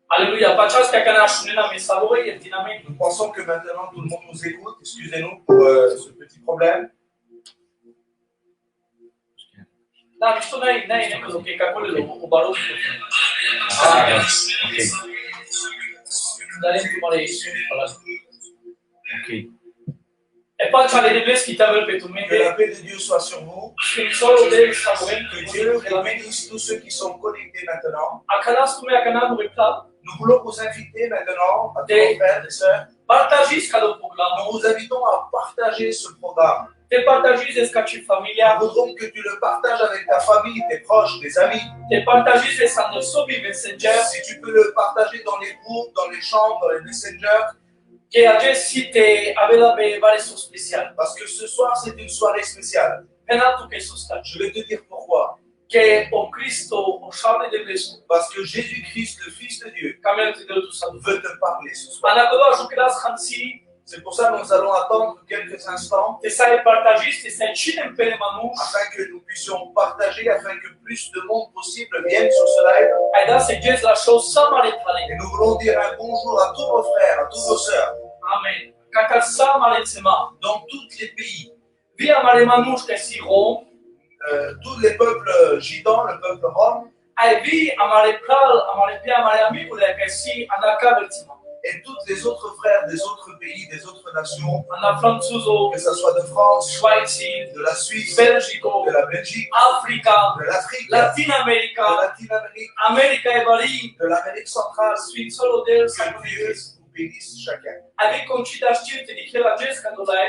Alléluia. Nous pensons que maintenant tout le monde nous écoute. Excusez-nous pour ce petit problème. Ok. Que la paix de Dieu soit sur vous. Que Dieu bénisse tous ceux qui sont connectés maintenant. Nous voulons vous inviter maintenant, à tous nos frères et sœurs. Nous vous invitons à partager ce programme. Nous voudrons que tu le partages avec ta famille, tes proches, tes amis. Si tu peux le partager dans les groupes, dans les chambres, dans les messengers. Parce que ce soir, c'est une soirée spéciale. Je vais te dire pourquoi. Parce que Jésus-Christ, le Fils de Dieu, veut te parler ce soir. C'est pour ça que nous allons attendre quelques instants afin que nous puissions partager, afin que plus de monde possible vienne sur ce live. Et nous voulons dire un bonjour à tous nos frères, à tous nos sœurs. Amen. Dans tous les pays. Tous les peuples gitans, le peuple rome. Et tous les autres frères des autres pays, des autres nations, que ce soit de France, de la Suisse, de la Belgique, de l'Afrique, de Latine-Amérique, de l'Amérique centrale, que Dieu vous bénisse chacun.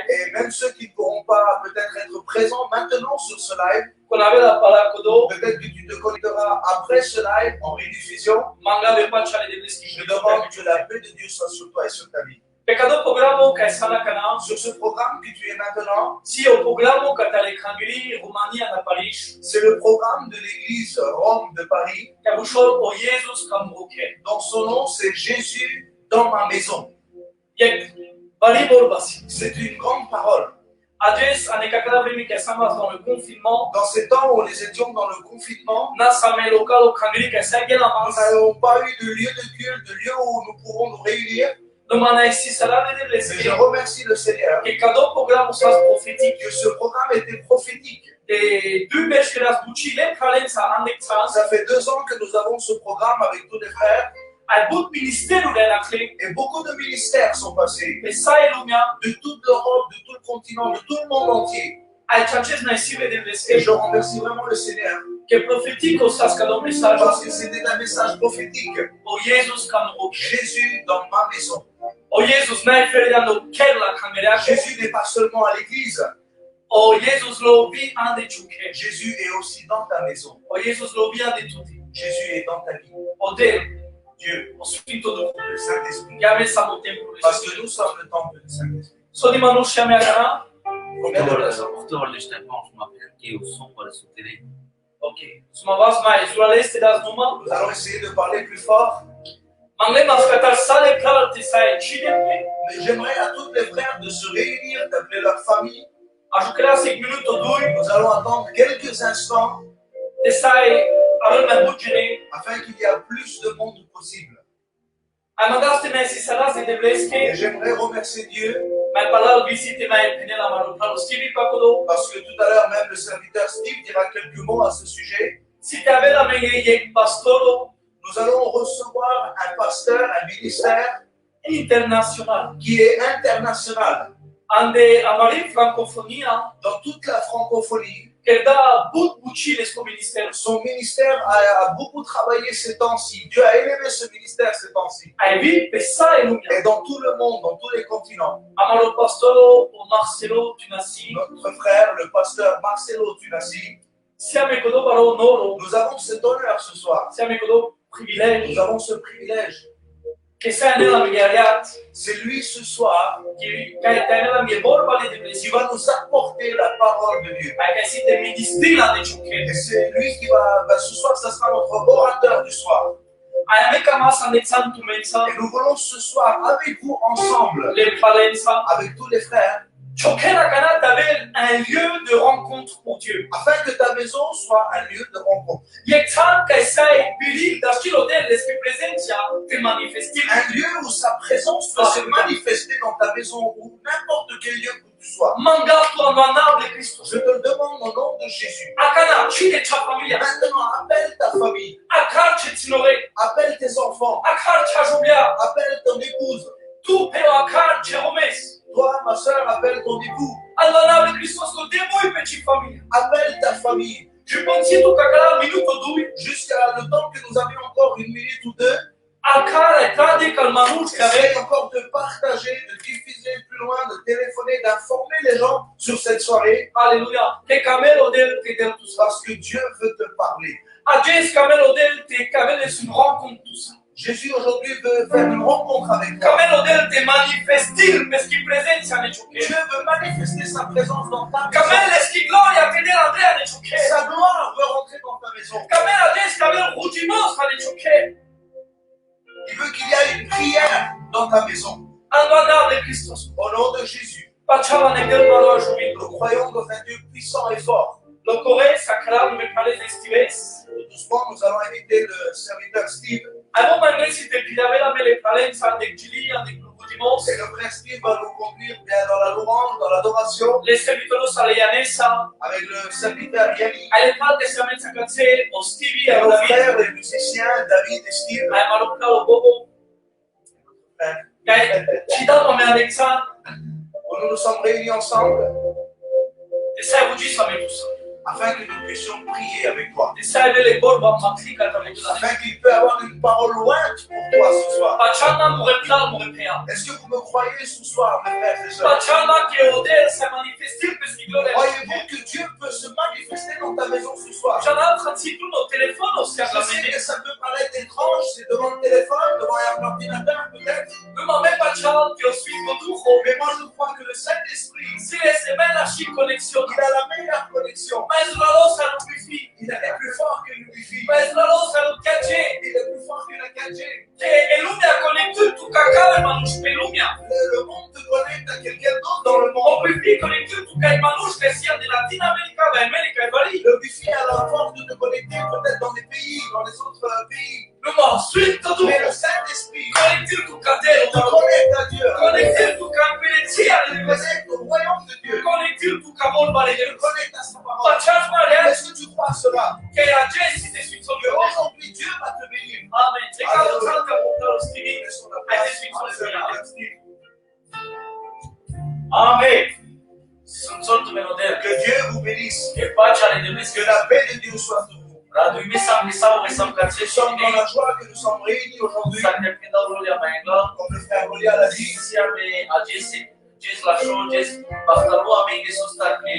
Et même ceux qui ne pourront pas peut-être être présents maintenant sur ce live, peut-être que tu te connecteras après ce live en rediffusion. Je demande que la paix de Dieu soit sur toi et sur ta vie. Sur ce programme que tu es maintenant, c'est le programme de l'église Rome de Paris. Donc son nom c'est Jésus dans ma maison. C'est une grande parole. Dans ces temps où nous étions dans le confinement, nous n'avons pas eu de lieu de culte, de lieu où nous pourrons nous réunir. Mais je remercie le Seigneur que ce programme était prophétique. Ça fait 2 ans que nous avons ce programme avec tous les frères. Et beaucoup de ministères sont passés. De toute l'Europe, de tout le continent, de tout le monde entier. Et je remercie vraiment le Seigneur. Parce que c'était un message prophétique. Jésus dans ma maison. Jésus n'est pas seulement à l'église. Jésus est aussi dans ta maison. Jésus est dans ta vie. Dieu, le Saint-Esprit. Parce que nous sommes le temple du Saint-Esprit. Combien de personnes? Ok. Nous allons essayer de parler plus fort. Mais j'aimerais à tous les frères de se réunir, d'appeler leur famille. Nous allons attendre quelques instants afin qu'il y ait plus de monde possible. Et j'aimerais remercier Dieu parce que tout à l'heure même le serviteur Steve dira quelques mots à ce sujet. Nous allons recevoir un pasteur, un ministère international qui est international dans toute la francophonie. Son ministère a beaucoup travaillé ces temps-ci. Dieu a élevé ce ministère ces temps-ci. Et dans tout le monde, dans tous les continents. Notre frère, le pasteur Marcelo Tunasi. Nous avons cet honneur ce soir. Nous avons ce privilège. C'est lui ce soir qui va nous apporter la parole de Dieu. Et c'est lui qui va ce soir, ça sera notre orateur du soir. Et nous voulons ce soir avec vous ensemble, avec tous les frères, Chokera Kana t'avais un lieu de rencontre pour Dieu. Afin que ta maison soit un lieu de rencontre. Yektan Kaisai Bilil Dashilodel l'esprit presentia te manifester. Un lieu où sa présence peut se manifester dans ta maison ou n'importe quel lieu où tu sois. Manga toi manable Christ. Je te le demande au nom de Jésus. Akana chite cha familia. Maintenant, appelle ta famille. Akar chetinore. Appelle tes enfants. Akar chajubia. Appelle ton épouse. Tu pero akar cheromes. Toi, ma soeur, appelle ton époux. Almanable Christos no demo petite famille. Appelle ta famille. Je pense que kakala minute ou deux. Jusqu'à le temps que nous avions encore une minute ou deux. Akar etade kalmanouch Essaye encore de partager, de diffuser plus loin, de téléphoner, d'informer les gens sur cette soirée. Alléluia. Que kamel odel te del tout ça. Parce que Dieu veut te parler. Adjes kamel odel te kamel est une rencontre tout ça. Jésus aujourd'hui veut faire une rencontre avec toi. Kamel odel te manifestir parce qu'il présente ça ne choqué. Dieu veut manifester sa présence dans ta maison. Kamel est qui gloria te del Andrea ne choqué. Sa gloire veut rentrer dans ta maison. Kamel adjes kamel rutimos ça ne choqué. Il veut qu'il y ait une prière dans ta maison. Almanable Christos. Au nom de Jésus. Pachava negel malo jubin. Nous croyons dans un Dieu puissant et fort. Le Corée sacral me parle d'estives. Doucement, nous allons inviter le serviteur Steve. Avant malgré si te pilave la mele parle ça de Gili avec le rutimos. Et le frère Steve va nous conduire bien dans la louange, dans l'adoration. Les serviteurs alianesa. Avec le serviteur Yannick. Elle parle de semaine 57 au Stevie Et et nos David. frères, les musiciens, David et Steve. Elle m'a l'opéra au bobo. Chida dans mes Alexa. Où nous nous sommes réunis ensemble. Et ça vous dit ça mais tout ça. Afin que nous puissions prier avec toi. Et ça les bords va m'appliquer à ta maison. Afin qu'il peut avoir une parole lointe pour toi ce soir. Pachana m'aurait plat m'aurait payé. Est-ce que vous me croyez ce soir, mes frères et sœurs? Pachana qui est odeur ça manifeste parce qu'il gloire. Croyez-vous que Dieu peut se manifester dans ta maison ce soir? Pachana pratique tous nos téléphones aussi à la Je sais maison. que ça peut paraître étrange, c'est devant le téléphone, devant un ordinateur peut-être. Ne m'en mets pas de chance que je suis autour. Mais moi je crois que le Saint-Esprit, Si les semaines à chic connexion. il a la meilleure connexion. Mais la losse à l'oubli. Il est plus fort que le Wi-Fi. Mais la losse à l'occasion. Il est plus fort que la 4G. Et l'umia connecté tout caca et manouche pelumia. Le monde te connecte à quelqu'un d'autre dans le On monde. peut plus connecter tout caca et manouche que si on est Latin America, Amérique et Bali. Le Wi-Fi a la force de te connecter peut-être dans des pays, dans les autres pays. Le ensuite tout. Mais le Saint-Esprit Connecter tout caca. te connecte à Dieu. Connecter tout caca. Il connecte au royaume de Dieu. Connecter tout cabol balai. Il te connecte à sa parole. Pas de chance mariage. Est-ce que tu crois cela? Que la Jess si te suis sur Que le aujourd'hui Dieu va te bénir. Amen. C'est quand on chante pour le Stevie. Laissons la place à la Steve. Amen. Sunt melodel. Que Dieu vous bénisse. Que pacea le Dumnezeu. Que la paix de Dieu soit sur vous. Raduime sam nisau ve sam Nous kace sommes dans la joie que nous sommes réunis aujourd'hui. sa ne pinda role a manga. Comme le frère Rolia l'a dit. Si ame agese jes la show jes baftalu ame que sosta que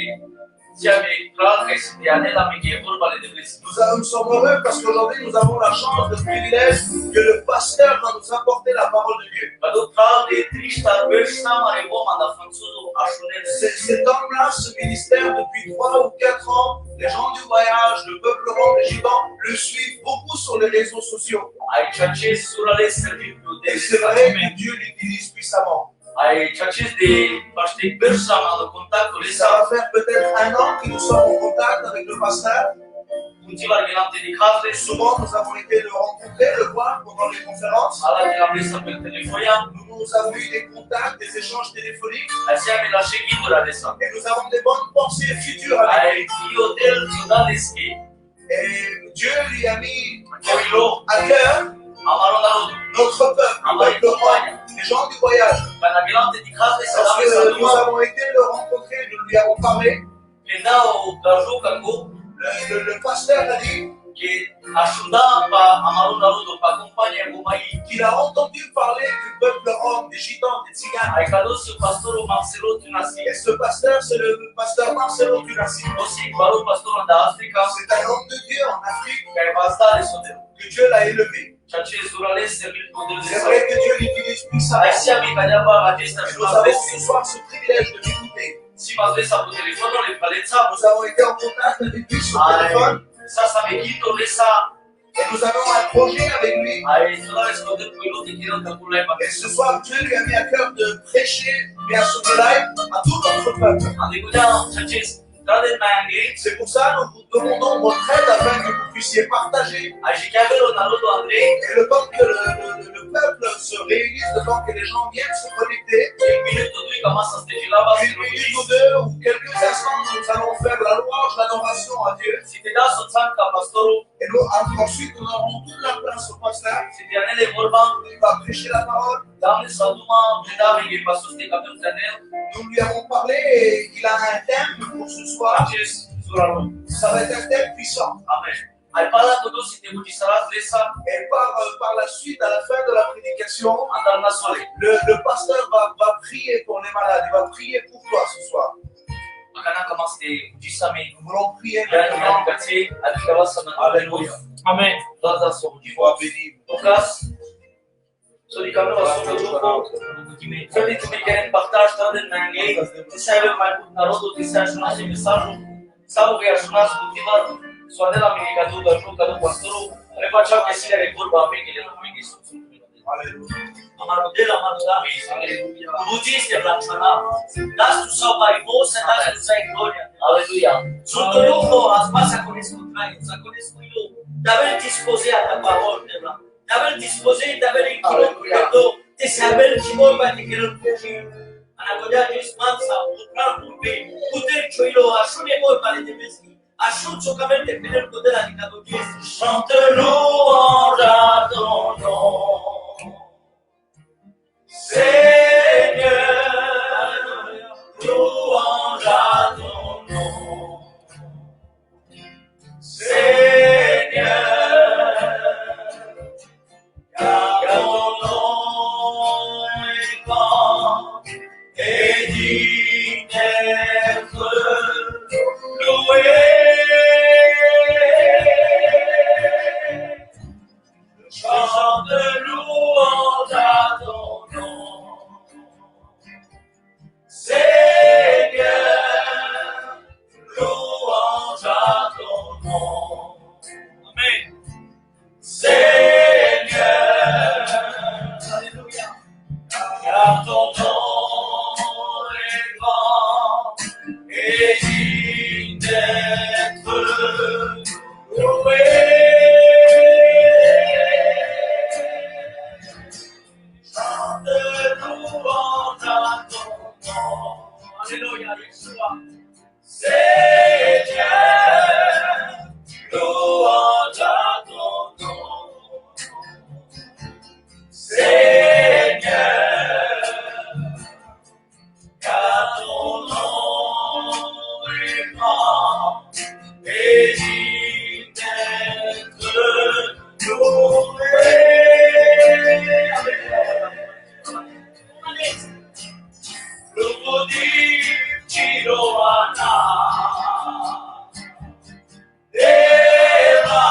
si ame clar que si diane la me que vorba le Dumnezeu. Nous sommes heureux parce qu'aujourd'hui nous avons la chance, le privilège que le pasteur va nous apporter la parole de Dieu. Vado tal de trista versa mare boma da franzuzo ashunel. Cet homme-là, ce ministère, depuis 3 ou 4 ans, les gens du voyage, le peuple rond, les gitans, le suivent beaucoup sur les réseaux sociaux. Aici acest surale serviu de Et c'est vrai que Dieu l'utilise puissamment. Aici acest de paște versa ma de contactul Et esa. ça va faire peut-être 1 an que nous sommes en contact avec le pasteur. Cultivar gelante di case Souvent, nous avons été le rencontrer, le voir pendant les conférences. ala de la mesa pe telefonia. Nous avons eu des contacts, des échanges téléphoniques. Aseame la ședintura de sa. Et nous avons des bonnes pensées futures avec lui. Ai hotel Sudaneski. Et Dieu lui a mis Coilo. à cœur Amaronaro. notre peuple, le roi, les gens du voyage. Pana gelante di case sa Parce la mesa que nous dua. avons été le rencontrer, nous lui avons parlé. Pendao da joca go. Le pasteur a dit Que ajuda pa Amaronaro pa compagnia cu mai. qu'il a entendu parler du peuple rome, des gitans, des tziganes. Ai cadus pastorul Marcelo Tunasi. Et ce pasteur, c'est le pasteur Marcelo Tunasi. Aussi baru pastorul da Africa. C'est un homme de Dieu en Afrique Care va sta de sodel. que Dieu l'a élevé. Ceea ce zurale servit model de C'est sa. vrai que Dieu l'utilise puissamment. Ai si ami cadeaba acesta Et și nous la avons veste. ce soir ce privilège de l'écouter. Si mă adresa pe telefonul le paleța. Nous avons été en contact avec lui sur téléphone. Ça m'équipe de ça. Et nous avons un projet avec lui. Et ce soir, Dieu lui a mis à cœur de prêcher, bien sûr, de live à tout notre peuple. C'est pour ça que nous vous demandons votre aide afin que vous puissiez partager. Et le temps que le peuple se réunisse, le temps que les gens viennent se connecter, une minute ou deux ou quelques instants, nous allons faire la louange, l'adoration à Dieu. Et nous, ensuite, nous aurons toute la place au pasteur. Il va prêcher la parole. Nous lui avons parlé et il a un thème pour ce soir. Ça va être un thème puissant. Amen. Et par la suite, à la fin de la prédication, le pasteur va prier pour les malades. Il va prier pour toi ce soir. Nous voulons prier maintenant. Alléluia. Amen. Sois béni. Celui qui a celui qui partage dans le mangue, tu sais mai mult narodul ti se ajunge și mesajul sau că ajunge motiva soane la medicatul de ajutor ca pastorul le face o chestie de vorba amenile la mine Iisus. Aleluia. Amar model amar da. Aleluia. Luci este blanchana. Das tu sau mai vos să das tu sai gloria. Aleluia. Sunt lucru a spața con escutrai, sa con escuilo. D'aver disposé a ta parole de blanc. D'aver disposé, d'aver équilibré, de saber qui m'a pas équilibré. Anagoda Dios mansa, utrar purpe, puter choilo, ashune moi pare de mesi. Ashun socamente pener poder adicado Dios. Chante louange à ton nom. Seigneur, louange à ton nom. Seigneur, car ton nom est grand et digne d'être loué. Chant de louange à ton nom. Seigneur, louange à ton nom. Amen. Seigneur, alléluia, car ton nom est grand et digne d'être loué. Chante louange à ton nom. Alléluia, Yeshua. Seigneur, louange à ton nom. Seigneur, car ton nom est grand et digne d'être loué. Lupudi Chiroana Eva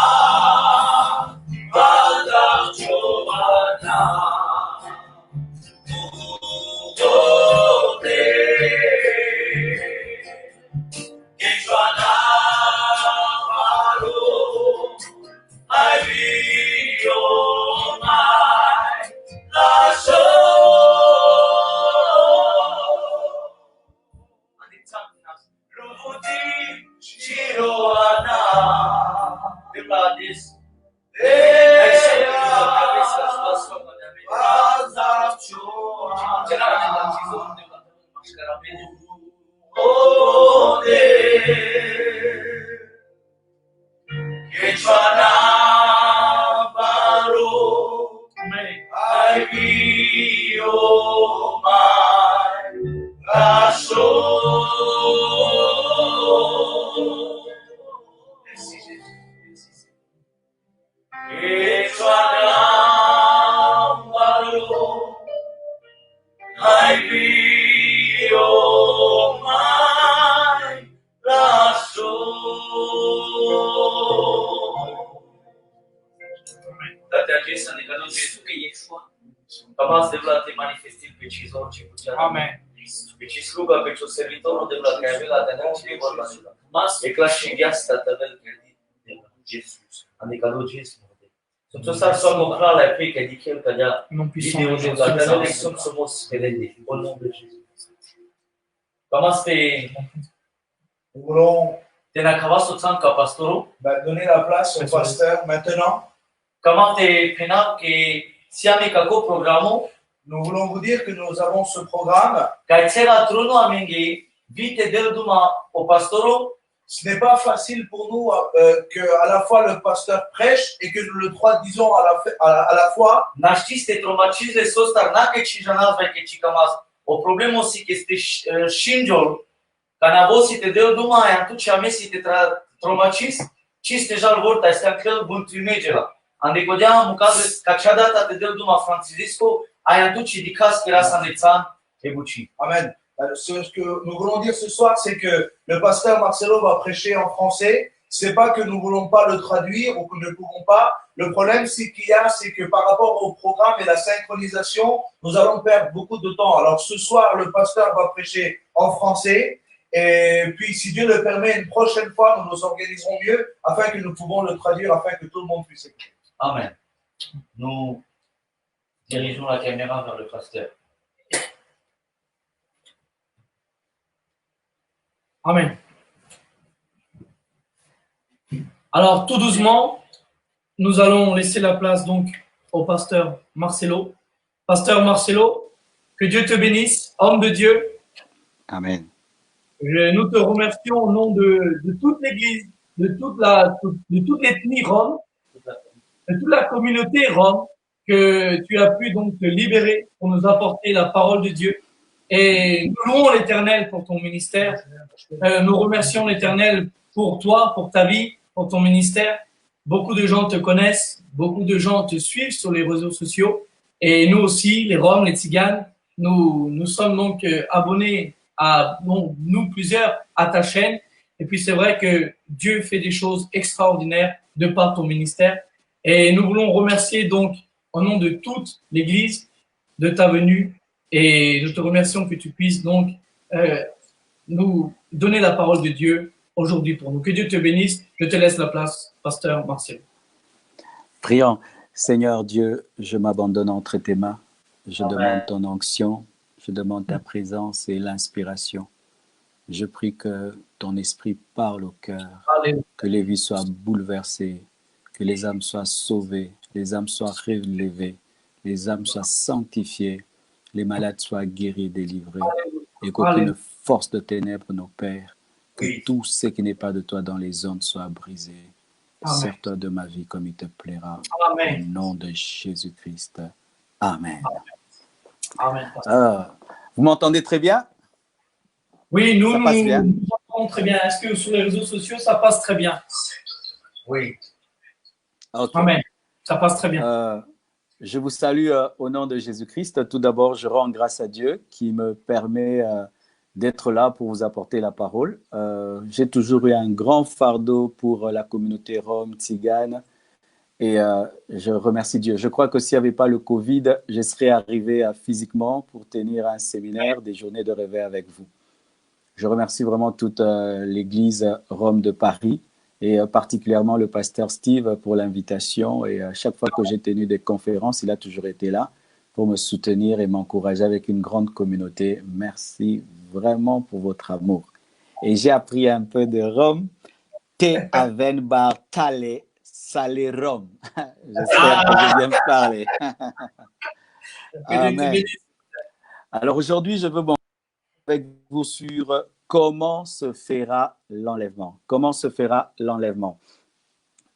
Vada Giovanna Ugote Giovanna Maro Avio Mai Lascio Chiroana, Bibladis, Amen. Deci sluga pe ce servitorul de la care la de ce vorba de la. E clar și viața ta de credit de la Iisus. Adică lui Iisus de Sasa somo kala pika dikel kaya non puissant. vidéo de la connexion somos pelende au nom de Jésus. Comment c'est Nous voulons tena kavaso tsanka pastoro donner la place au pasteur maintenant. comment te pena que siame kako programo Nous voulons vous dire que nous avons ce programme. kaitsera trono amengi vite derduma o pastoro. Ce n'est pas facile pour nous que à la fois le pasteur prêche et que nous le traduisons à la fois. Naștiste traumatizle sostar nake chijanaz vai que chikamas. O problema si que este shinjol canavosi te deu duma e atunci amesi te traumatiz chiste jal vorta este ancel buntimegela. Ande godea mucazes cachadata te deu duma Francisco ai atunci dicas que era sandețan ebuci. Amen. Ce que nous voulons dire ce soir, c'est que le pasteur Marcelo va prêcher en français. C'est pas que nous voulons pas le traduire ou que nous ne pouvons pas. Le problème, c'est que par rapport au programme et la synchronisation, nous allons perdre beaucoup de temps. Alors ce soir, le pasteur va prêcher en français. Et puis, si Dieu le permet, une prochaine fois, nous nous organiserons mieux afin que nous pouvons le traduire, afin que tout le monde puisse écouter. Amen. Nous dirigeons la caméra vers le pasteur. Amen. Alors, tout doucement, nous allons laisser la place donc au pasteur Marcelo. Pasteur Marcelo, que Dieu te bénisse, homme de Dieu. Amen. Nous te remercions au nom de toute l'Église, de toute l'ethnie rome, de toute la communauté rome, que tu as pu donc te libérer pour nous apporter la parole de Dieu. Et nous louons l'Éternel pour ton ministère. Nous remercions l'Éternel pour toi, pour ta vie, pour ton ministère. Beaucoup de gens te connaissent, beaucoup de gens te suivent sur les réseaux sociaux. Et nous aussi, les Roms, les Tziganes, nous sommes donc abonnés à nous plusieurs à ta chaîne. Et puis c'est vrai que Dieu fait des choses extraordinaires de par ton ministère. Et nous voulons remercier donc au nom de toute l'Église de ta venue. Et nous te remercions que tu puisses donc nous donner la parole de Dieu aujourd'hui pour nous. Que Dieu te bénisse. Je te laisse la place, pasteur Marcel. Prions. Seigneur Dieu, je m'abandonne entre tes mains. Je Amen. Demande ton onction. Je demande ta présence et l'inspiration. Je prie que ton esprit parle au cœur, que les vies soient bouleversées, que les âmes soient sauvées, les âmes soient relevées, les âmes soient sanctifiées, les malades soient guéris, délivrés, et qu'aucune force de ténèbres n'opère, que tout ce qui n'est pas de toi dans les ondes soit brisé. Sers-toi de ma vie comme il te plaira. Amen. Au nom de Jésus-Christ. Amen. Amen. Vous m'entendez très bien? Oui, nous passe bien. Nous entendons très bien. Est-ce que sur les réseaux sociaux, ça passe très bien? Oui. Okay. Amen. Ça passe très bien. Je vous salue au nom de Jésus-Christ. Tout d'abord, je rends grâce à Dieu qui me permet d'être là pour vous apporter la parole. J'ai toujours eu un grand fardeau pour la communauté rome, tzigane, et je remercie Dieu. Je crois que s'il n'y avait pas le Covid, je serais arrivé physiquement pour tenir un séminaire, des journées de réveil avec vous. Je remercie vraiment toute l'église Rome de Paris et particulièrement le pasteur Steve pour l'invitation. Et chaque fois que j'ai tenu des conférences, il a toujours été là pour me soutenir et m'encourager avec une grande communauté. Merci vraiment pour votre amour. Et j'ai appris un peu de Rome. Te aven bartale sale Rome. J'espère que j'ai bien parlé. Amen. Alors aujourd'hui, je veux m'en avec vous sur comment se fera l'enlèvement. Comment se fera l'enlèvement?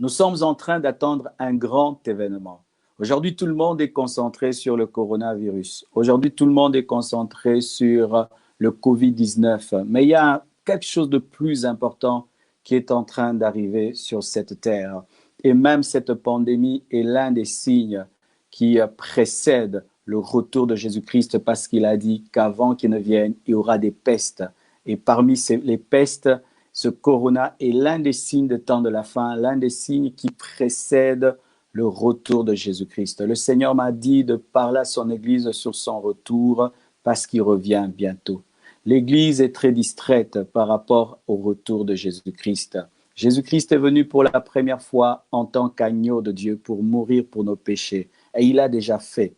Nous sommes en train d'attendre un grand événement. Aujourd'hui, tout le monde est concentré sur le coronavirus. Aujourd'hui, tout le monde est concentré sur le Covid-19. Mais il y a quelque chose de plus important qui est en train d'arriver sur cette terre. Et même cette pandémie est l'un des signes qui précèdent le retour de Jésus-Christ parce qu'il a dit qu'avant qu'il ne vienne, il y aura des pestes. Et parmi les pestes, ce corona est l'un des signes des temps de la fin, l'un des signes qui précèdent le retour de Jésus-Christ. Le Seigneur m'a dit de parler à son Église sur son retour parce qu'il revient bientôt. L'Église est très distraite par rapport au retour de Jésus-Christ. Jésus-Christ est venu pour la première fois en tant qu'agneau de Dieu pour mourir pour nos péchés. Et il l'a déjà fait.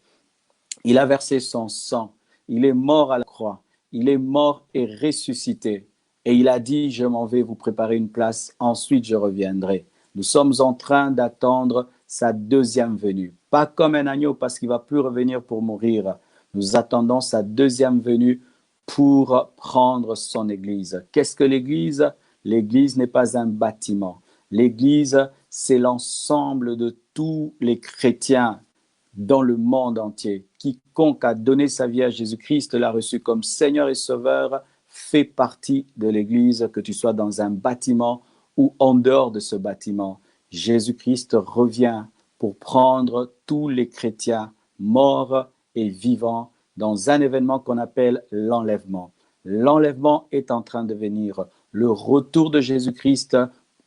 Il a versé son sang. Il est mort à la croix. Il est mort et ressuscité. Et il a dit, je m'en vais vous préparer une place, ensuite je reviendrai. Nous sommes en train d'attendre sa deuxième venue. Pas comme un agneau parce qu'il ne va plus revenir pour mourir. Nous attendons sa deuxième venue pour prendre son Église. Qu'est-ce que l'Église? L'Église n'est pas un bâtiment. L'Église, c'est l'ensemble de tous les chrétiens dans le monde entier. Quiconque a donné sa vie à Jésus-Christ, l'a reçu comme Seigneur et Sauveur, fait partie de l'Église, que tu sois dans un bâtiment ou en dehors de ce bâtiment. Jésus-Christ revient pour prendre tous les chrétiens morts et vivants dans un événement qu'on appelle l'enlèvement. L'enlèvement est en train de venir. Le retour de Jésus-Christ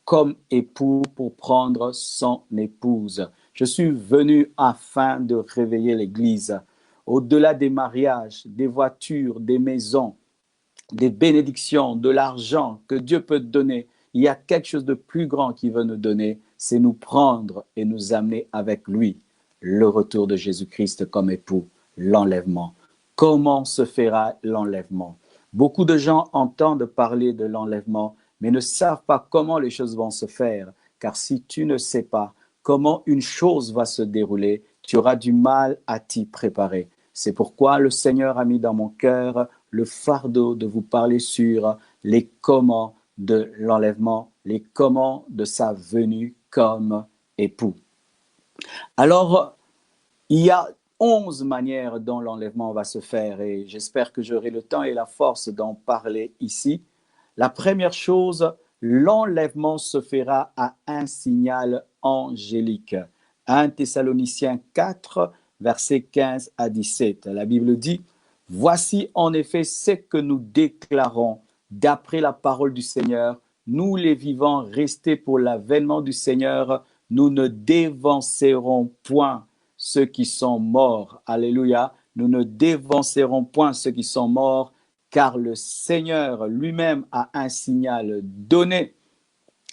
comme époux pour prendre son épouse. Je suis venu afin de réveiller l'Église. Au-delà des mariages, des voitures, des maisons, des bénédictions, de l'argent que Dieu peut te donner, il y a quelque chose de plus grand qu'il veut nous donner, c'est nous prendre et nous amener avec lui. Le retour de Jésus-Christ comme époux, l'enlèvement. Comment se fera l'enlèvement? Beaucoup de gens entendent parler de l'enlèvement, mais ne savent pas comment les choses vont se faire. Car si tu ne sais pas comment une chose va se dérouler, tu auras du mal à t'y préparer. C'est pourquoi le Seigneur a mis dans mon cœur le fardeau de vous parler sur les comment de l'enlèvement, les comment de sa venue comme époux. Alors, il y a 11 manières dont l'enlèvement va se faire et j'espère que j'aurai le temps et la force d'en parler ici. La première chose, l'enlèvement se fera à un signal angélique. 1 Thessaloniciens 4, versets 15 à 17. La Bible dit, « Voici en effet ce que nous déclarons d'après la parole du Seigneur. Nous les vivants restés pour l'avènement du Seigneur, nous ne dévancerons point ceux qui sont morts. » Alléluia. Nous ne dévancerons point ceux qui sont morts, car le Seigneur lui-même a un signal donné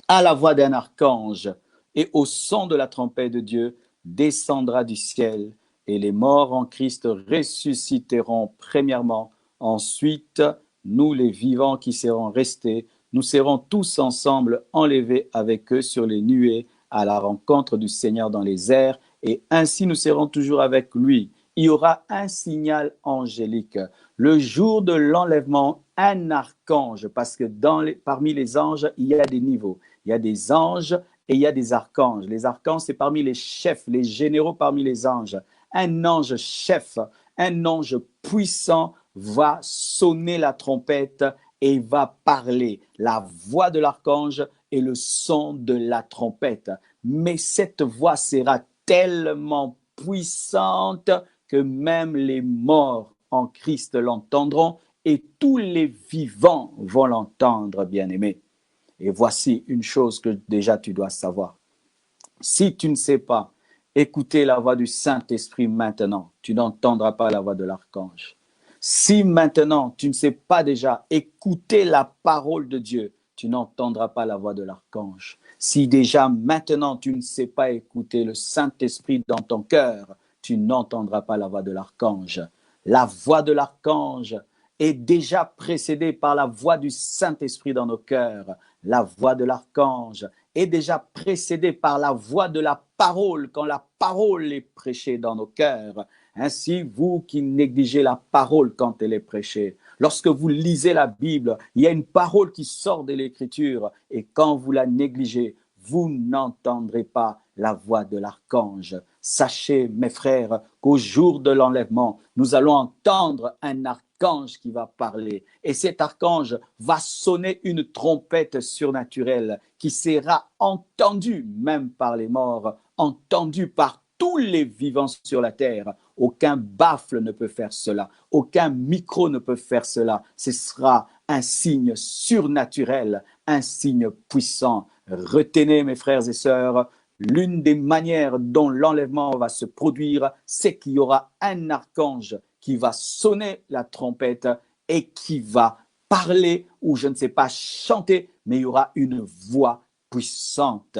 à la voix d'un archange et au son de la trompette de Dieu descendra du ciel et les morts en Christ ressusciteront premièrement. Ensuite, nous les vivants qui serons restés, nous serons tous ensemble enlevés avec eux sur les nuées à la rencontre du Seigneur dans les airs et ainsi nous serons toujours avec lui. Il y aura un signal angélique. Le jour de l'enlèvement, un archange, parce que parmi les anges, il y a des niveaux. Il y a des anges et il y a des archanges. Les archanges, c'est parmi les chefs, les généraux parmi les anges. Un ange chef, un ange puissant va sonner la trompette et va parler. La voix de l'archange et le son de la trompette. Mais cette voix sera tellement puissante que même les morts en Christ l'entendront et tous les vivants vont l'entendre, bien-aimé. Et voici une chose que déjà tu dois savoir. Si tu ne sais pas écouter la voix du Saint-Esprit maintenant, tu n'entendras pas la voix de l'archange. Si maintenant tu ne sais pas déjà écouter la parole de Dieu, tu n'entendras pas la voix de l'archange. Si déjà maintenant tu ne sais pas écouter le Saint-Esprit dans ton cœur, tu n'entendras pas la voix de l'archange. La voix de l'archange est déjà précédée par la voix du Saint-Esprit dans nos cœurs. La voix de l'archange est déjà précédée par la voix de la parole quand la parole est prêchée dans nos cœurs. Ainsi, vous qui négligez la parole quand elle est prêchée, lorsque vous lisez la Bible, il y a une parole qui sort de l'Écriture et quand vous la négligez, vous n'entendrez pas la voix de l'archange. Sachez, mes frères, qu'au jour de l'enlèvement, nous allons entendre un archange qui va parler. Et cet archange va sonner une trompette surnaturelle qui sera entendue même par les morts, entendue par tous les vivants sur la terre. Aucun baffle ne peut faire cela. Aucun micro ne peut faire cela. Ce sera un signe surnaturel, un signe puissant. Retenez, mes frères et sœurs, l'une des manières dont l'enlèvement va se produire, c'est qu'il y aura un archange qui va sonner la trompette et qui va parler, ou je ne sais pas, chanter, mais il y aura une voix puissante.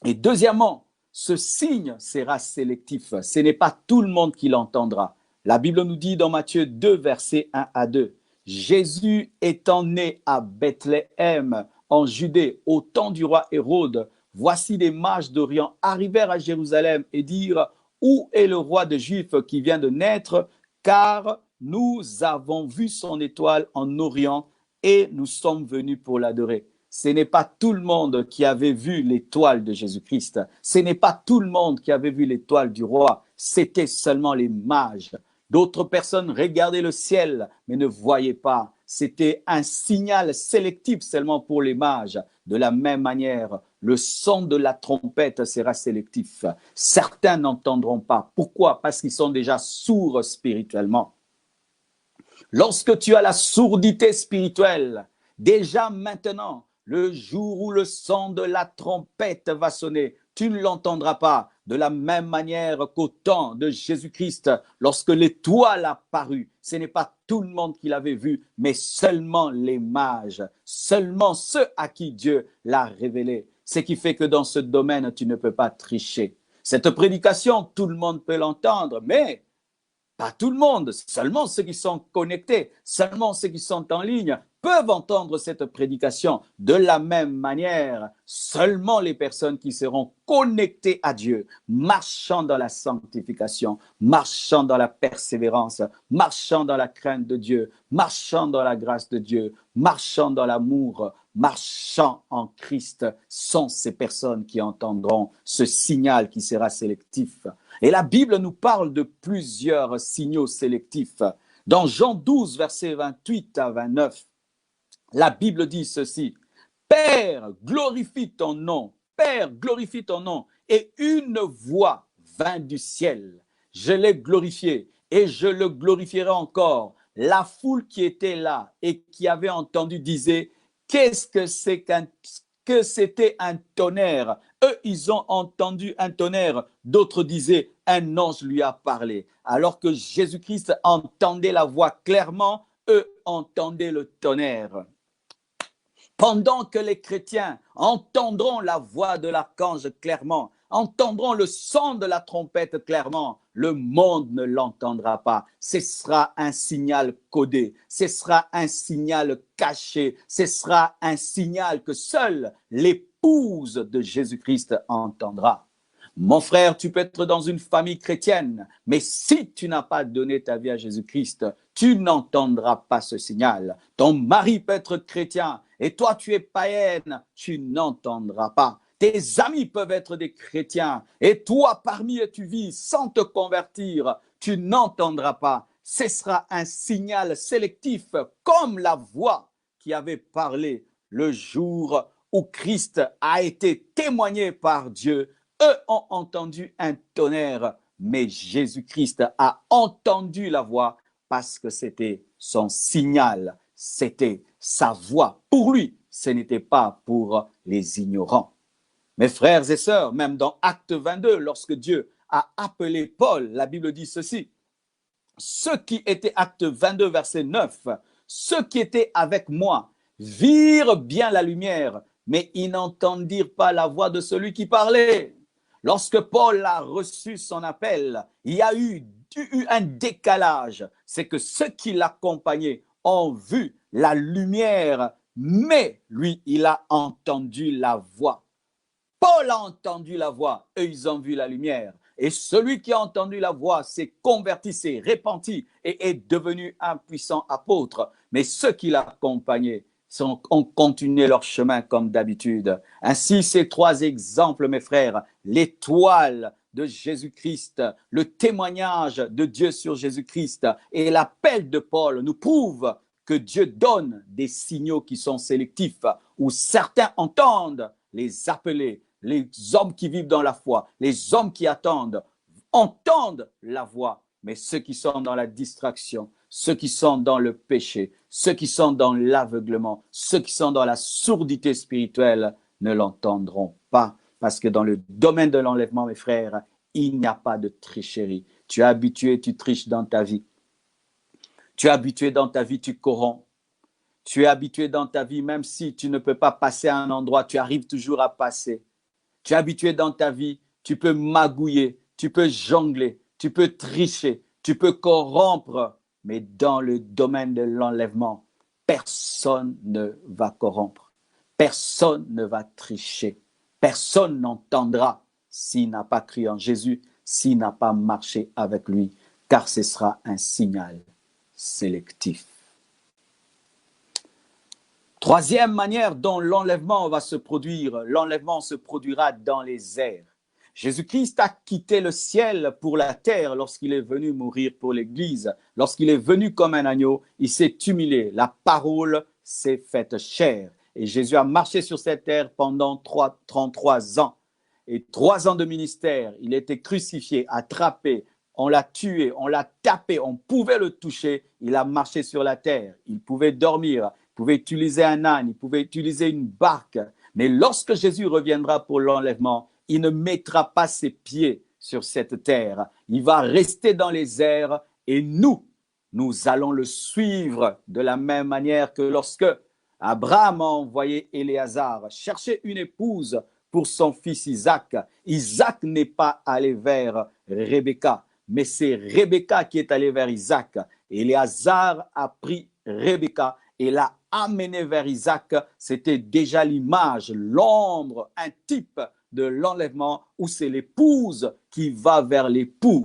Et deuxièmement, ce signe sera sélectif. Ce n'est pas tout le monde qui l'entendra. La Bible nous dit dans Matthieu 2, versets 1 à 2, « Jésus étant né à Bethléem, en Judée, au temps du roi Hérode, voici des mages d'Orient arrivèrent à Jérusalem et dirent, « Où est le roi des Juifs qui vient de naître? Car nous avons vu son étoile en Orient et nous sommes venus pour l'adorer. » Ce n'est pas tout le monde qui avait vu l'étoile de Jésus-Christ. Ce n'est pas tout le monde qui avait vu l'étoile du roi. C'était seulement les mages. D'autres personnes regardaient le ciel, mais ne voyaient pas. C'était un signal sélectif seulement pour les mages. De la même manière, le son de la trompette sera sélectif. Certains n'entendront pas. Pourquoi? Parce qu'ils sont déjà sourds spirituellement. Lorsque tu as la sourdité spirituelle, déjà maintenant, le jour où le son de la trompette va sonner, tu ne l'entendras pas. De la même manière qu'au temps de Jésus-Christ, lorsque l'étoile a paru, ce n'est pas tout le monde qui l'avait vu, mais seulement les mages, seulement ceux à qui Dieu l'a révélé. Ce qui fait que dans ce domaine, tu ne peux pas tricher. Cette prédication, tout le monde peut l'entendre, mais pas tout le monde, seulement ceux qui sont connectés, seulement ceux qui sont en ligne peuvent entendre cette prédication. De la même manière, seulement les personnes qui seront connectées à Dieu, marchant dans la sanctification, marchant dans la persévérance, marchant dans la crainte de Dieu, marchant dans la grâce de Dieu, marchant dans l'amour, marchant en Christ, sont ces personnes qui entendront ce signal qui sera sélectif. Et la Bible nous parle de plusieurs signaux sélectifs. Dans Jean 12, versets 28 à 29, la Bible dit ceci, « Père, glorifie ton nom, Père, glorifie ton nom. » Et une voix vint du ciel. Je l'ai glorifié et je le glorifierai encore. La foule qui était là et qui avait entendu disait, « Qu'est-ce que c'est que c'était un tonnerre? » Eux, ils ont entendu un tonnerre. D'autres disaient, un ange lui a parlé. Alors que Jésus-Christ entendait la voix clairement, eux entendaient le tonnerre. Pendant que les chrétiens entendront la voix de l'archange clairement, entendront le son de la trompette clairement, le monde ne l'entendra pas. Ce sera un signal codé, ce sera un signal caché, ce sera un signal que seule l'épouse de Jésus-Christ entendra. Mon frère, tu peux être dans une famille chrétienne, mais si tu n'as pas donné ta vie à Jésus-Christ, tu n'entendras pas ce signal. Ton mari peut être chrétien et toi tu es païenne, tu n'entendras pas. Tes amis peuvent être des chrétiens et toi parmi eux tu vis sans te convertir, tu n'entendras pas. Ce sera un signal sélectif comme la voix qui avait parlé le jour où Christ a été témoigné par Dieu. Eux ont entendu un tonnerre, mais Jésus-Christ a entendu la voix parce que c'était son signal, c'était sa voix. Pour lui, ce n'était pas pour les ignorants. Mes frères et sœurs, même dans Acte 22, lorsque Dieu a appelé Paul, la Bible dit ceci, « Ceux qui étaient, Acte 22, verset 9, « Ceux qui étaient avec moi virent bien la lumière, mais ils n'entendirent pas la voix de celui qui parlait. » Lorsque Paul a reçu son appel, il y a eu un décalage. C'est que ceux qui l'accompagnaient ont vu la lumière, mais lui, il a entendu la voix. Paul a entendu la voix, eux, ils ont vu la lumière. Et celui qui a entendu la voix s'est converti, s'est repenti et est devenu un puissant apôtre. Mais ceux qui l'accompagnaient ont continué leur chemin comme d'habitude. Ainsi, ces trois exemples, mes frères, l'étoile de Jésus-Christ, le témoignage de Dieu sur Jésus-Christ et l'appel de Paul nous prouvent que Dieu donne des signaux qui sont sélectifs, où certains entendent les appelés, les hommes qui vivent dans la foi, les hommes qui attendent, entendent la voix, mais ceux qui sont dans la distraction, ceux qui sont dans le péché, ceux qui sont dans l'aveuglement, ceux qui sont dans la sourdité spirituelle ne l'entendront pas. Parce que dans le domaine de l'enlèvement, mes frères, il n'y a pas de tricherie. Tu es habitué, tu triches dans ta vie. Tu es habitué dans ta vie, tu corromps. Tu es habitué dans ta vie, même si tu ne peux pas passer à un endroit, tu arrives toujours à passer. Tu es habitué dans ta vie, tu peux magouiller, tu peux jongler, tu peux tricher, tu peux corrompre. Mais dans le domaine de l'enlèvement, personne ne va corrompre. Personne ne va tricher. Personne n'entendra s'il n'a pas cru en Jésus, s'il n'a pas marché avec lui, car ce sera un signal sélectif. Troisième manière dont l'enlèvement va se produire, l'enlèvement se produira dans les airs. Jésus-Christ a quitté le ciel pour la terre lorsqu'il est venu mourir pour l'Église. Lorsqu'il est venu comme un agneau, il s'est humilié. La parole s'est faite chair. Et Jésus a marché sur cette terre pendant 33 ans. Et 3 ans de ministère, il a été crucifié, attrapé, on l'a tué, on l'a tapé, on pouvait le toucher. Il a marché sur la terre. Il pouvait dormir, il pouvait utiliser un âne, il pouvait utiliser une barque. Mais lorsque Jésus reviendra pour l'enlèvement, il ne mettra pas ses pieds sur cette terre. Il va rester dans les airs et nous allons le suivre de la même manière que lorsque Abraham a envoyé Éléazar chercher une épouse pour son fils Isaac. Isaac n'est pas allé vers Rebecca, mais c'est Rebecca qui est allée vers Isaac. Éléazar a pris Rebecca et l'a amenée vers Isaac. C'était déjà l'image, l'ombre, un type de l'enlèvement où c'est l'épouse qui va vers l'époux.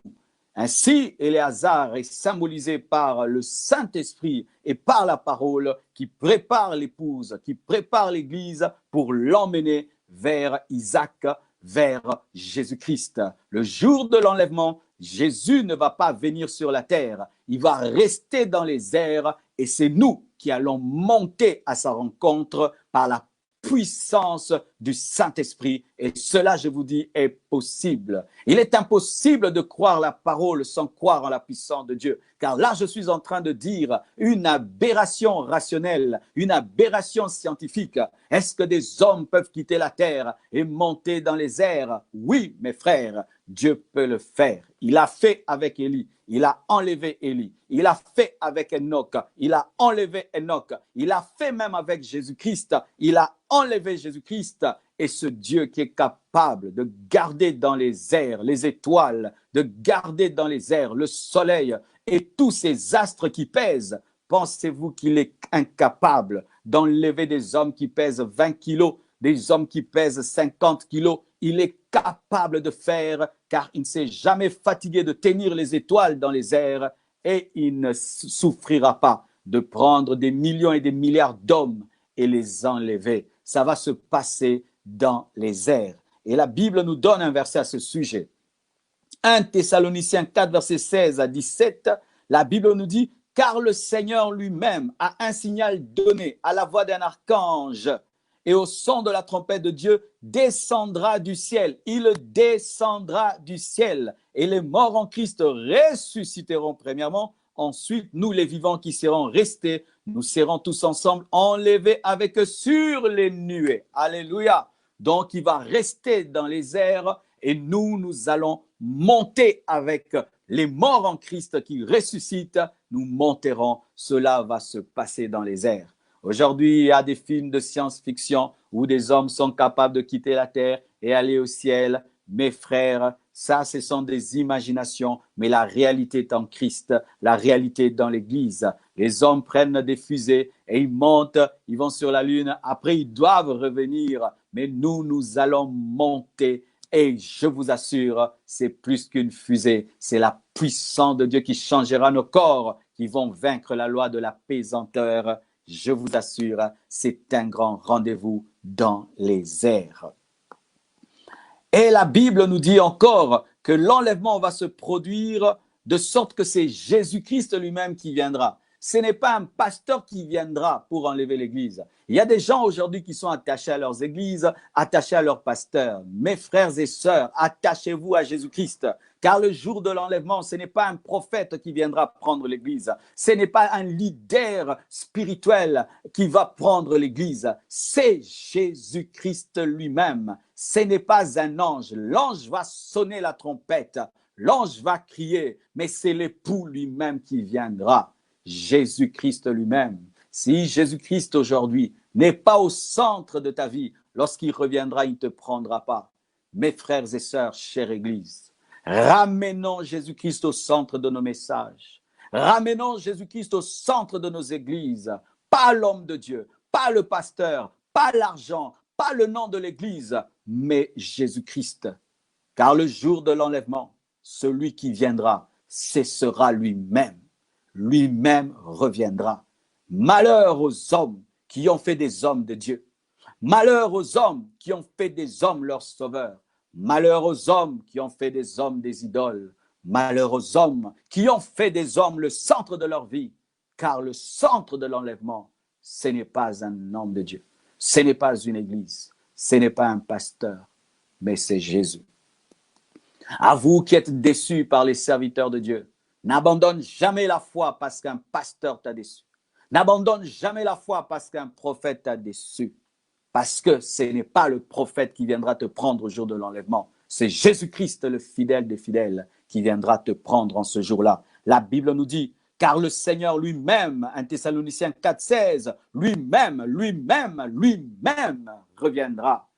Ainsi, Éléazar est symbolisé par le Saint-Esprit et par la parole qui prépare l'épouse, qui prépare l'Église pour l'emmener vers Isaac, vers Jésus-Christ. Le jour de l'enlèvement, Jésus ne va pas venir sur la terre, il va rester dans les airs et c'est nous qui allons monter à sa rencontre par la puissance du Saint-Esprit. Et cela, je vous dis, est possible. Il est impossible de croire la parole sans croire en la puissance de Dieu. Car là, je suis en train de dire une aberration rationnelle, une aberration scientifique. Est-ce que des hommes peuvent quitter la terre et monter dans les airs? Oui, mes frères, Dieu peut le faire. Il a fait avec Élie. Il a enlevé Élie. Il a fait avec Enoch. Il a enlevé Enoch. Il a fait même avec Jésus-Christ. Il a enlevé Jésus-Christ. Et ce Dieu qui est capable de garder dans les airs les étoiles, de garder dans les airs le soleil et tous ces astres qui pèsent, pensez-vous qu'il est incapable d'enlever des hommes qui pèsent 20 kilos, des hommes qui pèsent 50 kilos? Il est capable de faire, car il ne s'est jamais fatigué de tenir les étoiles dans les airs et il ne souffrira pas de prendre des millions et des milliards d'hommes et les enlever. Ça va se passer dans les airs. Et la Bible nous donne un verset à ce sujet. 1 Thessaloniciens 4, verset 16 à 17, la Bible nous dit « Car le Seigneur lui-même a un signal donné à la voix d'un archange et au son de la trompette de Dieu descendra du ciel. Il descendra du ciel et les morts en Christ ressusciteront premièrement. Ensuite, nous les vivants qui serons restés, nous serons tous ensemble enlevés avec eux sur les nuées. » Alléluia. Donc, il va rester dans les airs et nous allons monter avec les morts en Christ qui ressuscitent. Nous monterons. Cela va se passer dans les airs. Aujourd'hui, il y a des films de science-fiction où des hommes sont capables de quitter la terre et aller au ciel. Mes frères, ça, ce sont des imaginations, mais la réalité est en Christ, la réalité est dans l'Église. Les hommes prennent des fusées et ils montent, ils vont sur la lune. Après, ils doivent revenir, mais nous allons monter. Et je vous assure, c'est plus qu'une fusée. C'est la puissance de Dieu qui changera nos corps, qui vont vaincre la loi de la pesanteur. Je vous assure, c'est un grand rendez-vous dans les airs. Et la Bible nous dit encore que l'enlèvement va se produire de sorte que c'est Jésus-Christ lui-même qui viendra. Ce n'est pas un pasteur qui viendra pour enlever l'église. Il y a des gens aujourd'hui qui sont attachés à leurs églises, attachés à leurs pasteurs. Mes frères et sœurs, attachez-vous à Jésus-Christ. Car le jour de l'enlèvement, ce n'est pas un prophète qui viendra prendre l'église. Ce n'est pas un leader spirituel qui va prendre l'église. C'est Jésus-Christ lui-même. Ce n'est pas un ange. L'ange va sonner la trompette. L'ange va crier. Mais c'est l'époux lui-même qui viendra. Jésus-Christ lui-même. Si Jésus-Christ aujourd'hui n'est pas au centre de ta vie, lorsqu'il reviendra, il ne te prendra pas. Mes frères et sœurs, chère Église, ramenons Jésus-Christ au centre de nos messages. Ramenons Jésus-Christ au centre de nos églises. Pas l'homme de Dieu, pas le pasteur, pas l'argent, pas le nom de l'église, mais Jésus-Christ. Car le jour de l'enlèvement, celui qui viendra, ce sera lui-même. Lui-même reviendra. Malheur aux hommes qui ont fait des hommes de Dieu. Malheur aux hommes qui ont fait des hommes leurs sauveurs. Malheur aux hommes qui ont fait des hommes des idoles. Malheur aux hommes qui ont fait des hommes le centre de leur vie. Car le centre de l'enlèvement, ce n'est pas un homme de Dieu. Ce n'est pas une église. Ce n'est pas un pasteur. Mais c'est Jésus. À vous qui êtes déçus par les serviteurs de Dieu, n'abandonne jamais la foi parce qu'un pasteur t'a déçu. N'abandonne jamais la foi parce qu'un prophète t'a déçu. Parce que ce n'est pas le prophète qui viendra te prendre au jour de l'enlèvement. C'est Jésus-Christ, le fidèle des fidèles, qui viendra te prendre en ce jour-là. La Bible nous dit, car le Seigneur lui-même, 1 Thessaloniciens 4,16, lui-même reviendra.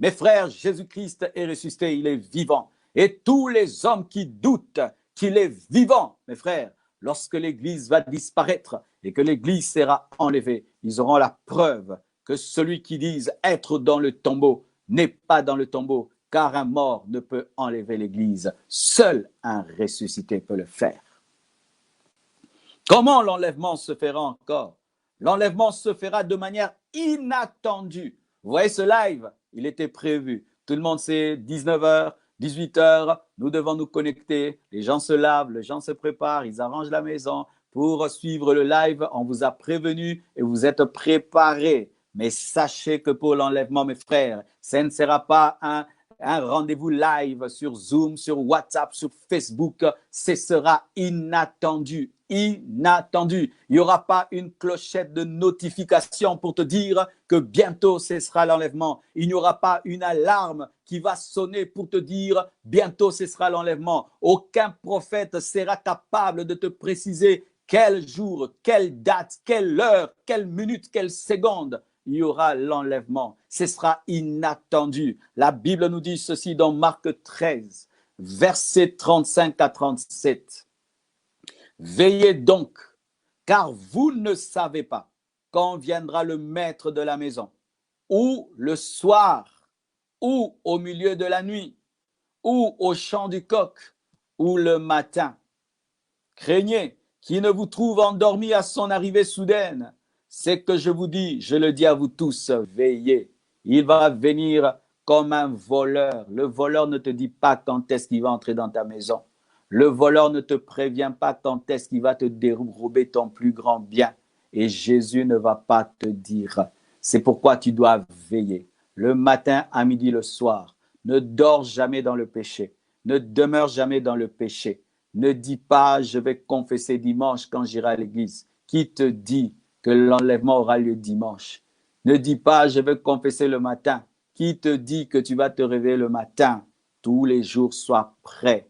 Mes frères, Jésus-Christ est ressuscité, il est vivant. Et tous les hommes qui doutent qu'il est vivant, mes frères, lorsque l'Église va disparaître et que l'Église sera enlevée, ils auront la preuve que celui qui dit être dans le tombeau n'est pas dans le tombeau, car un mort ne peut enlever l'Église. Seul un ressuscité peut le faire. Comment l'enlèvement se fera encore? L'enlèvement se fera de manière inattendue. Vous voyez ce live, il était prévu. Tout le monde sait, 19h, 18h, nous devons nous connecter. Les gens se lavent, les gens se préparent, ils arrangent la maison pour suivre le live. On vous a prévenu et vous êtes préparés. Mais sachez que pour l'enlèvement, mes frères, ce ne sera pas un rendez-vous live sur Zoom, sur WhatsApp, sur Facebook. Ce sera inattendu. Inattendu. Il n'y aura pas une clochette de notification pour te dire que bientôt ce sera l'enlèvement. Il n'y aura pas une alarme qui va sonner pour te dire bientôt ce sera l'enlèvement. Aucun prophète sera capable de te préciser quel jour, quelle date, quelle heure, quelle minute, quelle seconde il y aura l'enlèvement. Ce sera inattendu. La Bible nous dit ceci dans Marc 13, versets 35 à 37. Veillez donc, car vous ne savez pas quand viendra le maître de la maison, ou le soir, ou au milieu de la nuit, ou au chant du coq, ou le matin. Craignez qu'il ne vous trouve endormi à son arrivée soudaine. C'est que je vous dis, je le dis à vous tous, veillez. Il va venir comme un voleur. Le voleur ne te dit pas quand est-ce qu'il va entrer dans ta maison. Le voleur ne te prévient pas quand est-ce qu'il va te dérober ton plus grand bien. Et Jésus ne va pas te dire. C'est pourquoi tu dois veiller. Le matin, à midi, le soir. Ne dors jamais dans le péché. Ne demeure jamais dans le péché. Ne dis pas, je vais confesser dimanche quand j'irai à l'église. Qui te dit que l'enlèvement aura lieu dimanche? Ne dis pas, je vais confesser le matin. Qui te dit que tu vas te réveiller le matin? Tous les jours, sois prêt.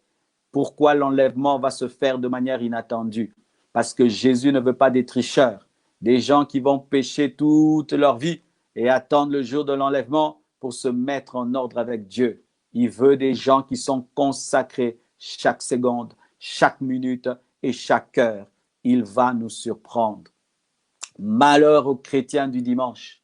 Pourquoi l'enlèvement va se faire de manière inattendue? Parce que Jésus ne veut pas des tricheurs, des gens qui vont pécher toute leur vie et attendre le jour de l'enlèvement pour se mettre en ordre avec Dieu. Il veut des gens qui sont consacrés chaque seconde, chaque minute et chaque heure. Il va nous surprendre. Malheur aux chrétiens du dimanche,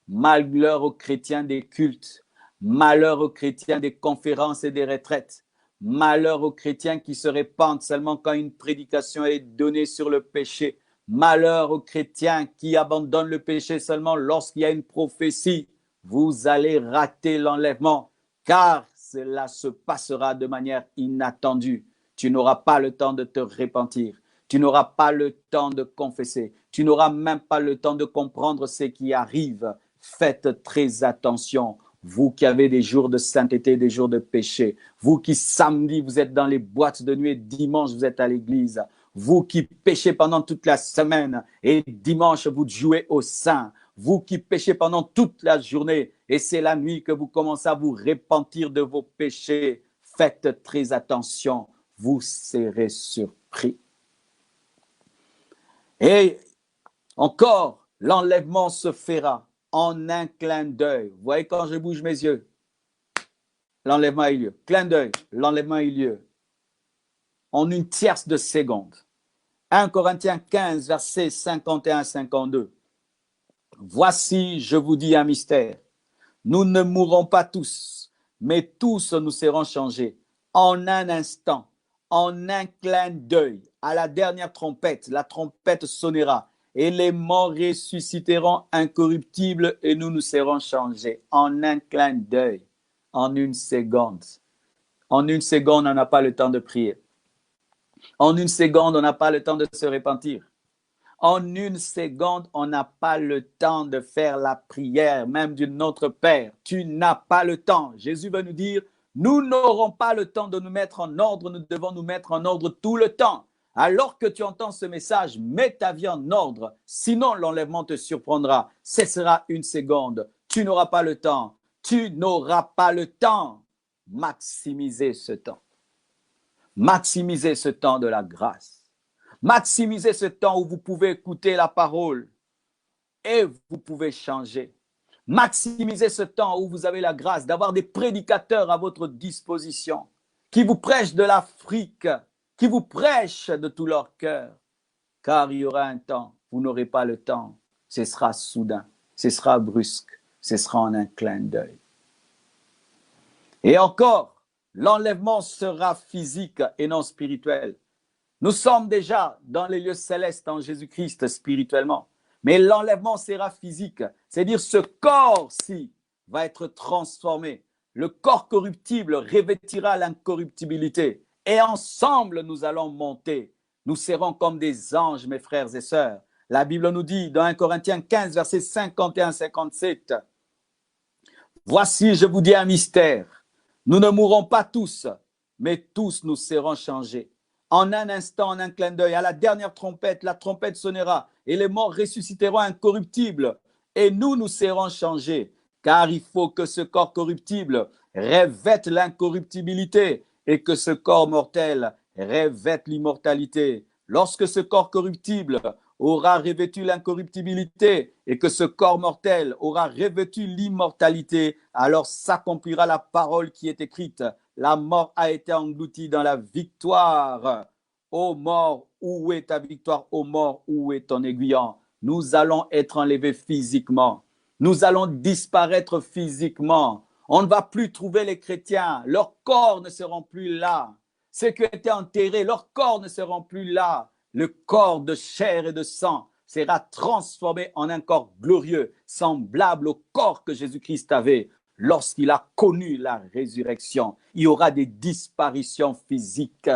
malheur aux chrétiens des cultes, malheur aux chrétiens des conférences et des retraites, malheur aux chrétiens qui se répandent seulement quand une prédication est donnée sur le péché, malheur aux chrétiens qui abandonnent le péché seulement lorsqu'il y a une prophétie. Vous allez rater l'enlèvement, car cela se passera de manière inattendue. Tu n'auras pas le temps de te repentir. Tu n'auras pas le temps de confesser. Tu n'auras même pas le temps de comprendre ce qui arrive. Faites très attention. Vous qui avez des jours de sainteté, des jours de péché. Vous qui samedi, vous êtes dans les boîtes de nuit, dimanche, vous êtes à l'église. Vous qui péchez pendant toute la semaine et dimanche, vous jouez au saint. Vous qui péchez pendant toute la journée et c'est la nuit que vous commencez à vous repentir de vos péchés. Faites très attention. Vous serez surpris. Et encore, l'enlèvement se fera en un clin d'œil. Vous voyez quand je bouge mes yeux, l'enlèvement a eu lieu. Clin d'œil, l'enlèvement a eu lieu en une tierce de seconde. 1 Corinthiens 15, versets 51-52. Voici, je vous dis un mystère. Nous ne mourrons pas tous, mais tous nous serons changés en un instant, en un clin d'œil. À la dernière trompette, la trompette sonnera et les morts ressusciteront incorruptibles et nous nous serons changés en un clin d'œil, en une seconde. En une seconde, on n'a pas le temps de prier. En une seconde, on n'a pas le temps de se repentir. En une seconde, on n'a pas le temps de faire la prière, même du Notre Père. Tu n'as pas le temps. Jésus va nous dire, nous n'aurons pas le temps de nous mettre en ordre, nous devons nous mettre en ordre tout le temps. Alors que tu entends ce message, mets ta vie en ordre, sinon l'enlèvement te surprendra. Ce sera une seconde. Tu n'auras pas le temps. Tu n'auras pas le temps. Maximisez ce temps. Maximisez ce temps de la grâce. Maximisez ce temps où vous pouvez écouter la parole et vous pouvez changer. Maximisez ce temps où vous avez la grâce d'avoir des prédicateurs à votre disposition qui vous prêchent de l'Afrique, qui vous prêchent de tout leur cœur. Car il y aura un temps, vous n'aurez pas le temps. Ce sera soudain, ce sera brusque, ce sera en un clin d'œil. Et encore, l'enlèvement sera physique et non spirituel. Nous sommes déjà dans les lieux célestes en Jésus-Christ spirituellement. Mais l'enlèvement sera physique. C'est-à-dire ce corps-ci va être transformé. Le corps corruptible revêtira l'incorruptibilité. Et ensemble, nous allons monter. Nous serons comme des anges, mes frères et sœurs. La Bible nous dit dans 1 Corinthiens 15, versets 51-57. Voici, je vous dis un mystère. Nous ne mourrons pas tous, mais tous nous serons changés. En un instant, en un clin d'œil, à la dernière trompette, la trompette sonnera et les morts ressusciteront incorruptibles et nous serons changés. Car il faut que ce corps corruptible revête l'incorruptibilité et que ce corps mortel revête l'immortalité. Lorsque ce corps corruptible aura revêtu l'incorruptibilité et que ce corps mortel aura revêtu l'immortalité, alors s'accomplira la parole qui est écrite. La mort a été engloutie dans la victoire. Ô mort, où est ta victoire? Ô mort, où est ton aiguillon? Nous allons être enlevés physiquement. Nous allons disparaître physiquement. On ne va plus trouver les chrétiens. Leurs corps ne seront plus là. Ceux qui étaient enterrés, leurs corps ne seront plus là. Le corps de chair et de sang sera transformé en un corps glorieux, semblable au corps que Jésus-Christ avait. Lorsqu'il a connu la résurrection, il y aura des disparitions physiques.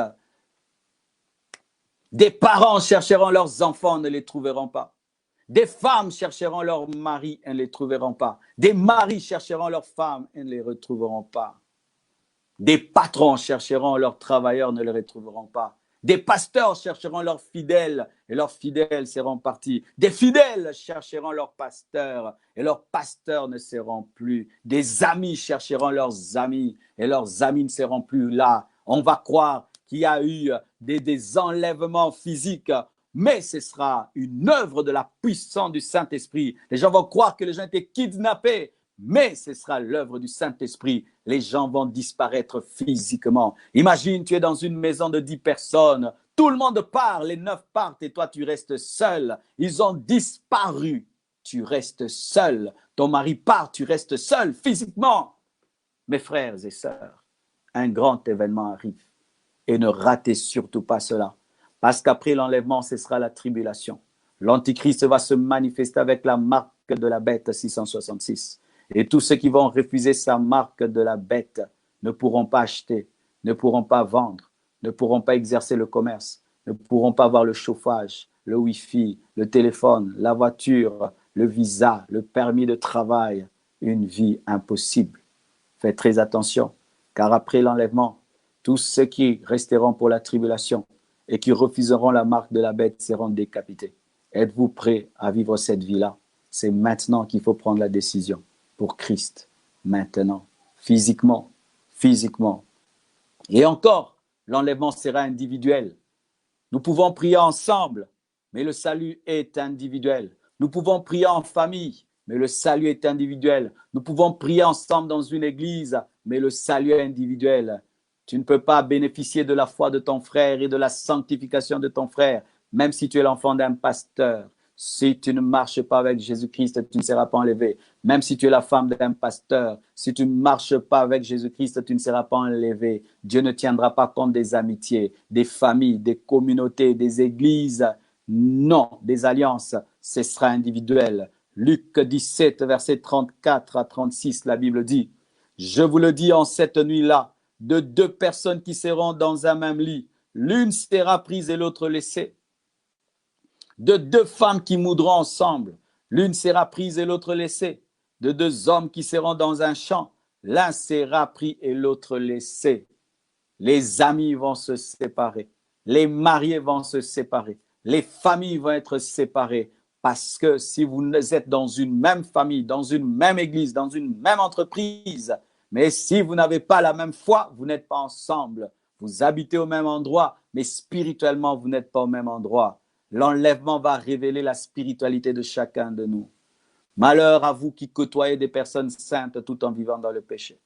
Des parents chercheront leurs enfants, ne les trouveront pas. Des femmes chercheront leurs maris et ne les trouveront pas. Des maris chercheront leurs femmes et ne les retrouveront pas. Des patrons chercheront leurs travailleurs, ne les retrouveront pas. Des pasteurs chercheront leurs fidèles et leurs fidèles seront partis. Des fidèles chercheront leurs pasteurs et leurs pasteurs ne seront plus. Des amis chercheront leurs amis et leurs amis ne seront plus là. On va croire qu'il y a eu des enlèvements physiques, mais ce sera une œuvre de la puissance du Saint-Esprit. Les gens vont croire que les gens étaient kidnappés, mais ce sera l'œuvre du Saint-Esprit. Les gens vont disparaître physiquement. Imagine, tu es dans une maison de 10 personnes. Tout le monde part, les 9 partent et toi, tu restes seul. Ils ont disparu. Tu restes seul. Ton mari part, tu restes seul physiquement. Mes frères et sœurs, un grand événement arrive. Et ne ratez surtout pas cela. Parce qu'après l'enlèvement, ce sera la tribulation. L'Antichrist va se manifester avec la marque de la bête 666. Et tous ceux qui vont refuser sa marque de la bête ne pourront pas acheter, ne pourront pas vendre, ne pourront pas exercer le commerce, ne pourront pas avoir le chauffage, le Wi-Fi, le téléphone, la voiture, le visa, le permis de travail. Une vie impossible. Faites très attention, car après l'enlèvement, tous ceux qui resteront pour la tribulation et qui refuseront la marque de la bête seront décapités. Êtes-vous prêts à vivre cette vie-là? C'est maintenant qu'il faut prendre la décision. Pour Christ, maintenant, physiquement. Et encore, l'enlèvement sera individuel. Nous pouvons prier ensemble, mais le salut est individuel. Nous pouvons prier en famille, mais le salut est individuel. Nous pouvons prier ensemble dans une église, mais le salut est individuel. Tu ne peux pas bénéficier de la foi de ton frère et de la sanctification de ton frère, même si tu es l'enfant d'un pasteur. Si tu ne marches pas avec Jésus-Christ, tu ne seras pas enlevé. Même si tu es la femme d'un pasteur, si tu ne marches pas avec Jésus-Christ, tu ne seras pas enlevé. Dieu ne tiendra pas compte des amitiés, des familles, des communautés, des églises. Non, des alliances, ce sera individuel. Luc 17, verset 34 à 36, la Bible dit, « Je vous le dis en cette nuit-là, de deux personnes qui seront dans un même lit, l'une sera prise et l'autre laissée. De deux femmes qui moudront ensemble, l'une sera prise et l'autre laissée. De deux hommes qui seront dans un champ, l'un sera pris et l'autre laissé. Les amis vont se séparer, les mariés vont se séparer, les familles vont être séparées. Parce que si vous êtes dans une même famille, dans une même église, dans une même entreprise, mais si vous n'avez pas la même foi, vous n'êtes pas ensemble. Vous habitez au même endroit, mais spirituellement, vous n'êtes pas au même endroit. L'enlèvement va révéler la spiritualité de chacun de nous. Malheur à vous qui côtoyez des personnes saintes tout en vivant dans le péché.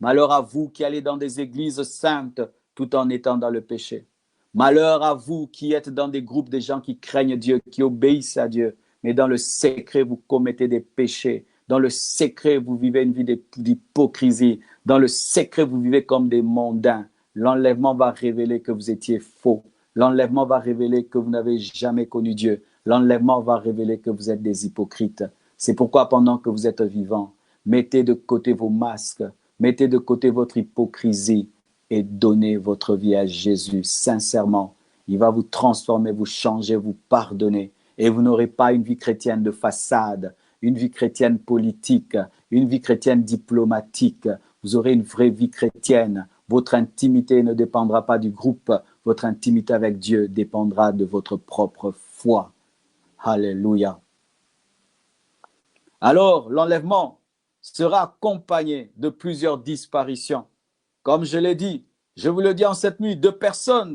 Malheur à vous qui allez dans des églises saintes tout en étant dans le péché. Malheur à vous qui êtes dans des groupes de gens qui craignent Dieu, qui obéissent à Dieu, mais dans le secret, vous commettez des péchés. Dans le secret, vous vivez une vie d'hypocrisie. Dans le secret, vous vivez comme des mondains. L'enlèvement va révéler que vous étiez faux. L'enlèvement va révéler que vous n'avez jamais connu Dieu. L'enlèvement va révéler que vous êtes des hypocrites. C'est pourquoi pendant que vous êtes vivants, mettez de côté vos masques, mettez de côté votre hypocrisie et donnez votre vie à Jésus sincèrement. Il va vous transformer, vous changer, vous pardonner. Et vous n'aurez pas une vie chrétienne de façade, une vie chrétienne politique, une vie chrétienne diplomatique. Vous aurez une vraie vie chrétienne. Votre intimité ne dépendra pas du groupe. Votre intimité avec Dieu dépendra de votre propre foi. Alléluia. Alors, l'enlèvement sera accompagné de plusieurs disparitions. Comme je l'ai dit, je vous le dis en cette nuit, deux personnes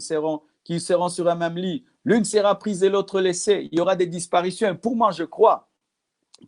qui seront sur un même lit. L'une sera prise et l'autre laissée. Il y aura des disparitions. Et pour moi, je crois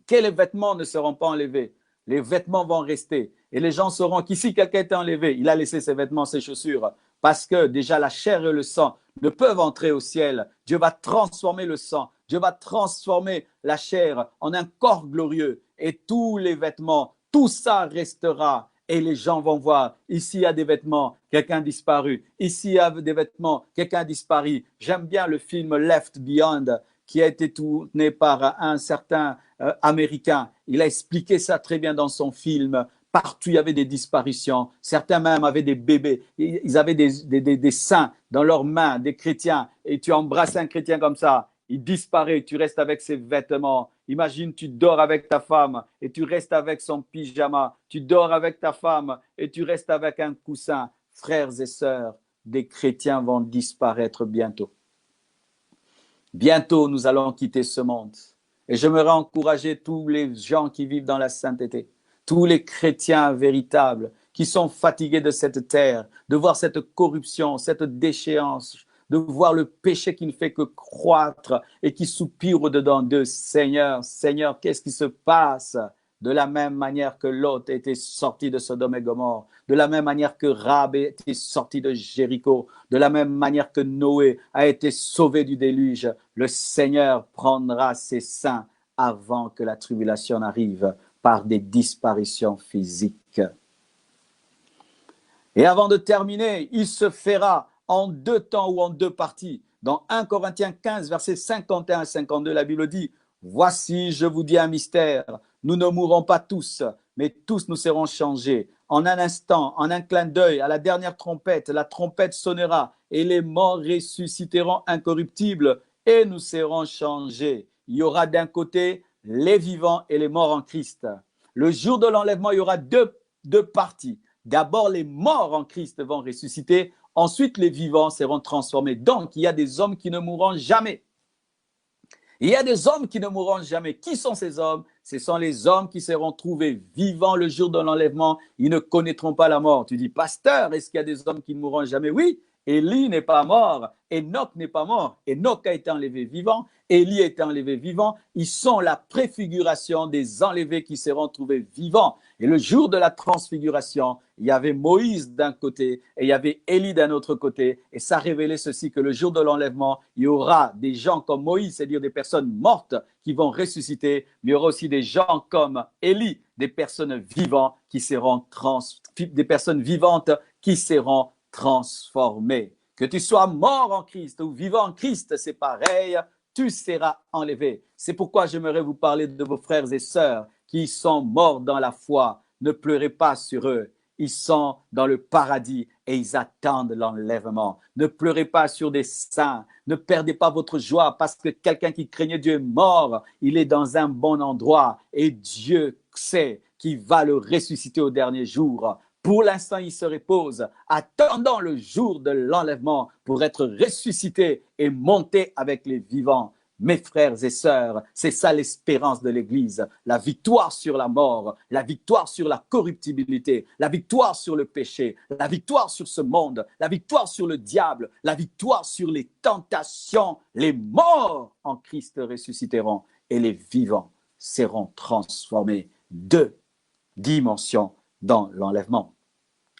que les vêtements ne seront pas enlevés. Les vêtements vont rester. Et les gens sauront qu'ici, quelqu'un est enlevé. Il a laissé ses vêtements, ses chaussures. Parce que déjà, la chair et le sang ne peuvent entrer au ciel. Dieu va transformer le sang. Dieu va transformer la chair en un corps glorieux. Et tous les vêtements, tout ça restera. Et les gens vont voir, ici il y a des vêtements, quelqu'un a disparu. Ici il y a des vêtements, quelqu'un a disparu. J'aime bien le film Left Beyond qui a été tourné par un certain Américain. Il a expliqué ça très bien dans son film. Partout il y avait des disparitions. Certains même avaient des bébés. Ils avaient des seins dans leurs mains, des chrétiens. Et tu embrasses un chrétien comme ça. Il disparaît, tu restes avec ses vêtements. Imagine, tu dors avec ta femme et tu restes avec son pyjama. Tu dors avec ta femme et tu restes avec un coussin. Frères et sœurs, des chrétiens vont disparaître bientôt. Bientôt, nous allons quitter ce monde. Et j'aimerais encourager tous les gens qui vivent dans la sainteté, tous les chrétiens véritables qui sont fatigués de cette terre, de voir cette corruption, cette déchéance, de voir le péché qui ne fait que croître et qui soupire au-dedans d'eux. Seigneur, Seigneur, qu'est-ce qui se passe? De la même manière que Lot était sorti de Sodome et Gomorrhe, de la même manière que Rahab était sorti de Jéricho, de la même manière que Noé a été sauvé du déluge, le Seigneur prendra ses saints avant que la tribulation n'arrive par des disparitions physiques. Et avant de terminer, il se fera en deux temps ou en deux parties. Dans 1 Corinthiens 15, versets 51 à 52, la Bible dit « Voici, je vous dis un mystère, nous ne mourrons pas tous, mais tous nous serons changés. En un instant, en un clin d'œil, à la dernière trompette, la trompette sonnera et les morts ressusciteront incorruptibles et nous serons changés. Il y aura d'un côté les vivants et les morts en Christ. Le jour de l'enlèvement, il y aura deux parties. D'abord, les morts en Christ vont ressusciter. Ensuite, les vivants seront transformés. Donc, il y a des hommes qui ne mourront jamais. Il y a des hommes qui ne mourront jamais. Qui sont ces hommes? Ce sont les hommes qui seront trouvés vivants le jour de l'enlèvement. Ils ne connaîtront pas la mort. Tu dis, pasteur, est-ce qu'il y a des hommes qui ne mourront jamais? Oui, Élie n'est pas mort, Enoch n'est pas mort, Enoch a été enlevé vivant, Élie a été enlevé vivant. Ils sont la préfiguration des enlevés qui seront trouvés vivants. Et le jour de la transfiguration, il y avait Moïse d'un côté et il y avait Élie d'un autre côté. Et ça révélait ceci, que le jour de l'enlèvement, il y aura des gens comme Moïse, c'est-à-dire des personnes mortes qui vont ressusciter, mais il y aura aussi des gens comme Élie, des personnes vivantes qui seront transformées. Que tu sois mort en Christ ou vivant en Christ, c'est pareil, tu seras enlevé. C'est pourquoi j'aimerais vous parler de vos frères et sœurs qui sont morts dans la foi. Ne pleurez pas sur eux. Ils sont dans le paradis et ils attendent l'enlèvement. Ne pleurez pas sur des saints. Ne perdez pas votre joie parce que quelqu'un qui craignait Dieu est mort. Il est dans un bon endroit et Dieu sait qu'il va le ressusciter au dernier jour. Pour l'instant, il se repose, attendant le jour de l'enlèvement pour être ressuscité et monter avec les vivants. Mes frères et sœurs, c'est ça l'espérance de l'Église. La victoire sur la mort, la victoire sur la corruptibilité, la victoire sur le péché, la victoire sur ce monde, la victoire sur le diable, la victoire sur les tentations. Les morts en Christ ressusciteront et les vivants seront transformés. 2 dimensions dans l'enlèvement.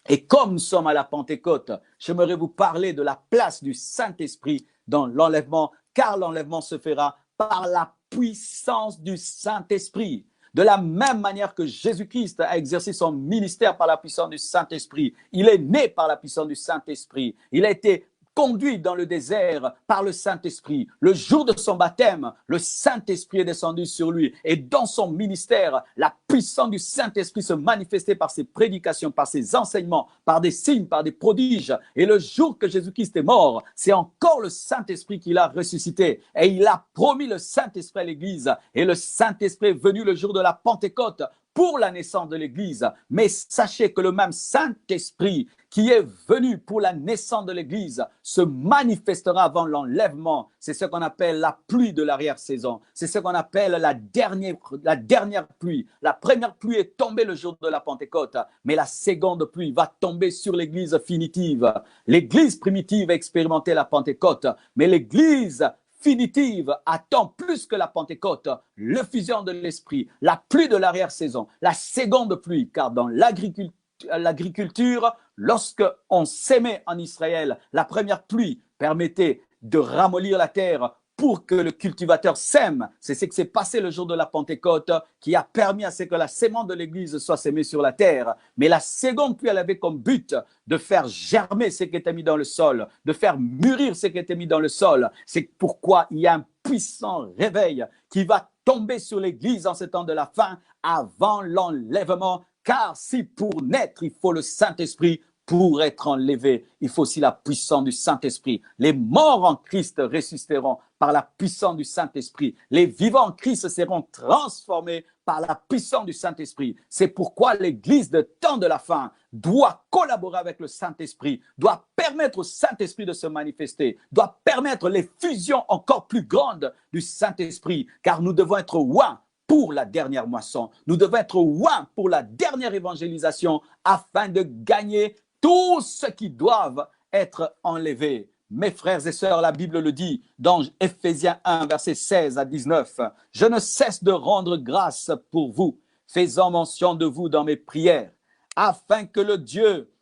Et comme nous sommes à la Pentecôte, j'aimerais vous parler de la place du Saint-Esprit dans l'enlèvement, car l'enlèvement se fera par la puissance du Saint-Esprit. De la même manière que Jésus-Christ a exercé son ministère par la puissance du Saint-Esprit, il est né par la puissance du Saint-Esprit, il a été conduit dans le désert par le Saint-Esprit. Le jour de son baptême, le Saint-Esprit est descendu sur lui. Et dans son ministère, la puissance du Saint-Esprit se manifestait par ses prédications, par ses enseignements, par des signes, par des prodiges. Et le jour que Jésus-Christ est mort, c'est encore le Saint-Esprit qui l'a ressuscité. Et il a promis le Saint-Esprit à l'Église. Et le Saint-Esprit est venu le jour de la Pentecôte pour la naissance de l'Église. Mais sachez que le même Saint-Esprit qui est venu pour la naissance de l'Église se manifestera avant l'enlèvement. C'est ce qu'on appelle la pluie de l'arrière-saison. C'est ce qu'on appelle la dernière pluie. La première pluie est tombée le jour de la Pentecôte, mais la seconde pluie va tomber sur l'Église finitive. L'Église primitive a expérimenté la Pentecôte, mais l'Église finitive attend plus que la Pentecôte, l'effusion de l'Esprit, la pluie de l'arrière-saison, la seconde pluie, car dans l'agriculture, lorsque on s'aimait en Israël, la première pluie permettait de ramollir la terre pour que le cultivateur sème. C'est ce qui s'est passé le jour de la Pentecôte qui a permis à ce que la sémence de l'Église soit sémée sur la terre. Mais la seconde pluie, elle avait comme but de faire germer ce qui était mis dans le sol, de faire mûrir ce qui était mis dans le sol. C'est pourquoi il y a un puissant réveil qui va tomber sur l'Église en ce temps de la fin avant l'enlèvement. Car si pour naître, il faut le Saint-Esprit, pour être enlevé, il faut aussi la puissance du Saint-Esprit. Les morts en Christ ressusciteront par la puissance du Saint-Esprit. Les vivants en Christ seront transformés par la puissance du Saint-Esprit. C'est pourquoi l'Église de temps de la fin doit collaborer avec le Saint-Esprit, doit permettre au Saint-Esprit de se manifester, doit permettre l'effusion encore plus grande du Saint-Esprit, car nous devons être oints pour la dernière moisson. Nous devons être oints pour la dernière évangélisation afin de gagner tous ceux qui doivent être enlevés. Mes frères et sœurs, la Bible le dit dans Ephésiens 1, versets 16 à 19. « Je ne cesse de rendre grâce pour vous, faisant mention de vous dans mes prières, afin que le Dieu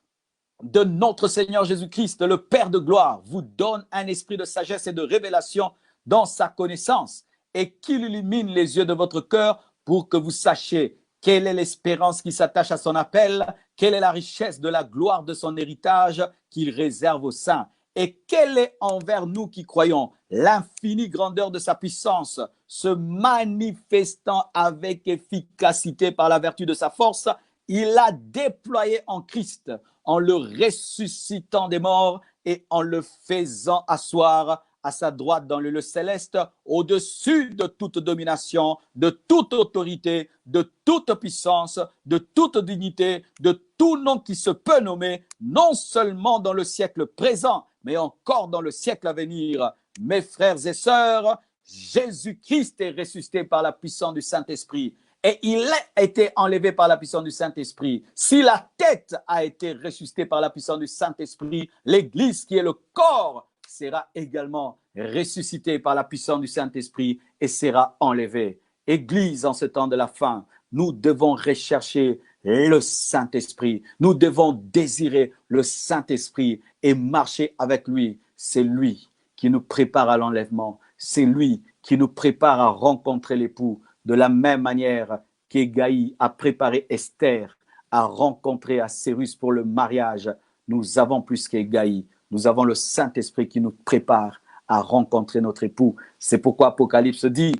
de notre Seigneur Jésus-Christ, le Père de gloire, vous donne un esprit de sagesse et de révélation dans sa connaissance, et qu'il illumine les yeux de votre cœur pour que vous sachiez quelle est l'espérance qui s'attache à son appel, quelle est la richesse de la gloire de son héritage qu'il réserve aux saints, et quelle est envers nous qui croyons l'infinie grandeur de sa puissance, se manifestant avec efficacité par la vertu de sa force, il a déployé en Christ, en le ressuscitant des morts et en le faisant asseoir à sa droite dans le lieu céleste, au-dessus de toute domination, de toute autorité, de toute puissance, de toute dignité, de tout nom qui se peut nommer, non seulement dans le siècle présent, mais encore dans le siècle à venir. Mes frères et sœurs, Jésus-Christ est ressuscité par la puissance du Saint-Esprit. et il a été enlevé par la puissance du Saint-Esprit, si la tête a été ressuscitée par la puissance du Saint-Esprit, l'Église qui est le corps sera également ressuscitée par la puissance du Saint-Esprit et sera enlevée. Église, en ce temps de la fin, nous devons rechercher le Saint-Esprit. Nous devons désirer le Saint-Esprit et marcher avec lui. C'est lui qui nous prépare à l'enlèvement. C'est lui qui nous prépare à rencontrer l'époux. De la même manière qu'Égaï a préparé Esther à rencontrer Assyrus pour le mariage, nous avons plus qu'Égaï. Nous avons le Saint-Esprit qui nous prépare à rencontrer notre époux. C'est pourquoi Apocalypse dit,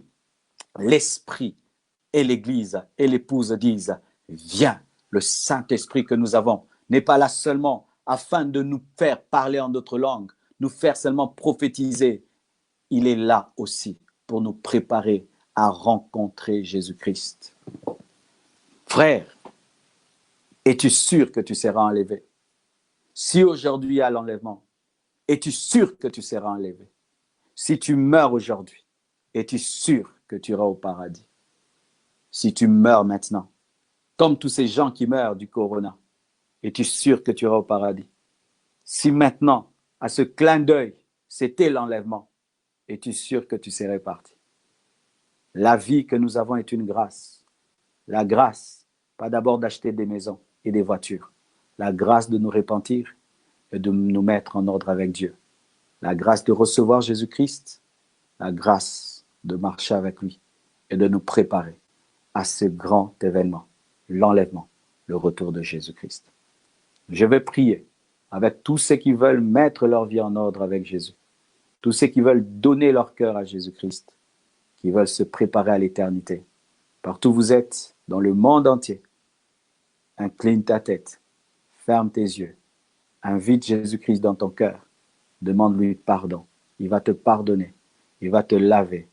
l'Esprit et l'Église et l'épouse disent, viens. Le Saint-Esprit que nous avons n'est pas là seulement afin de nous faire parler en d'autres langues, nous faire seulement prophétiser. Il est là aussi pour nous préparer à rencontrer Jésus-Christ. Frère, es-tu sûr que tu seras enlevé? Si aujourd'hui il y a l'enlèvement, es-tu sûr que tu seras enlevé? Si tu meurs aujourd'hui, es-tu sûr que tu iras au paradis? Si tu meurs maintenant, comme tous ces gens qui meurent du corona, es-tu sûr que tu iras au paradis? Si maintenant, à ce clin d'œil, c'était l'enlèvement, es-tu sûr que tu serais parti? La vie que nous avons est une grâce. La grâce, pas d'abord d'acheter des maisons et des voitures. La grâce de nous repentir et de nous mettre en ordre avec Dieu. La grâce de recevoir Jésus-Christ. La grâce de marcher avec lui et de nous préparer à ce grand événement, l'enlèvement, le retour de Jésus-Christ. Je vais prier avec tous ceux qui veulent mettre leur vie en ordre avec Jésus, tous ceux qui veulent donner leur cœur à Jésus-Christ, qui veulent se préparer à l'éternité. Partout où vous êtes, dans le monde entier, incline ta tête, ferme tes yeux, invite Jésus-Christ dans ton cœur, demande-lui pardon. Il va te pardonner, il va te laver.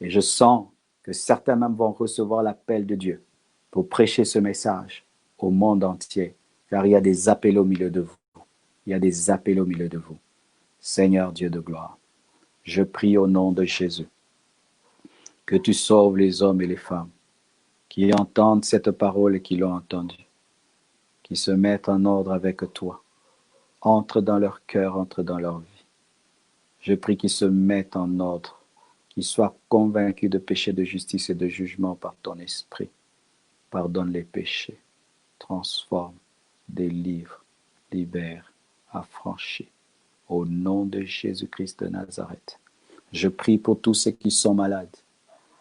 Et je sens que certains même vont recevoir l'appel de Dieu pour prêcher ce message au monde entier, car il y a des appels au milieu de vous. Il y a des appels au milieu de vous. Seigneur Dieu de gloire, je prie au nom de Jésus que tu sauves les hommes et les femmes qui entendent cette parole et qui l'ont entendue, qui se mettent en ordre avec toi. Entre dans leur cœur, entre dans leur vie. Je prie qu'ils se mettent en ordre, qu'ils soient convaincus de péché, de justice et de jugement par ton esprit. Pardonne les péchés, transforme, délivre, libère, affranchis. Au nom de Jésus-Christ de Nazareth, je prie pour tous ceux qui sont malades.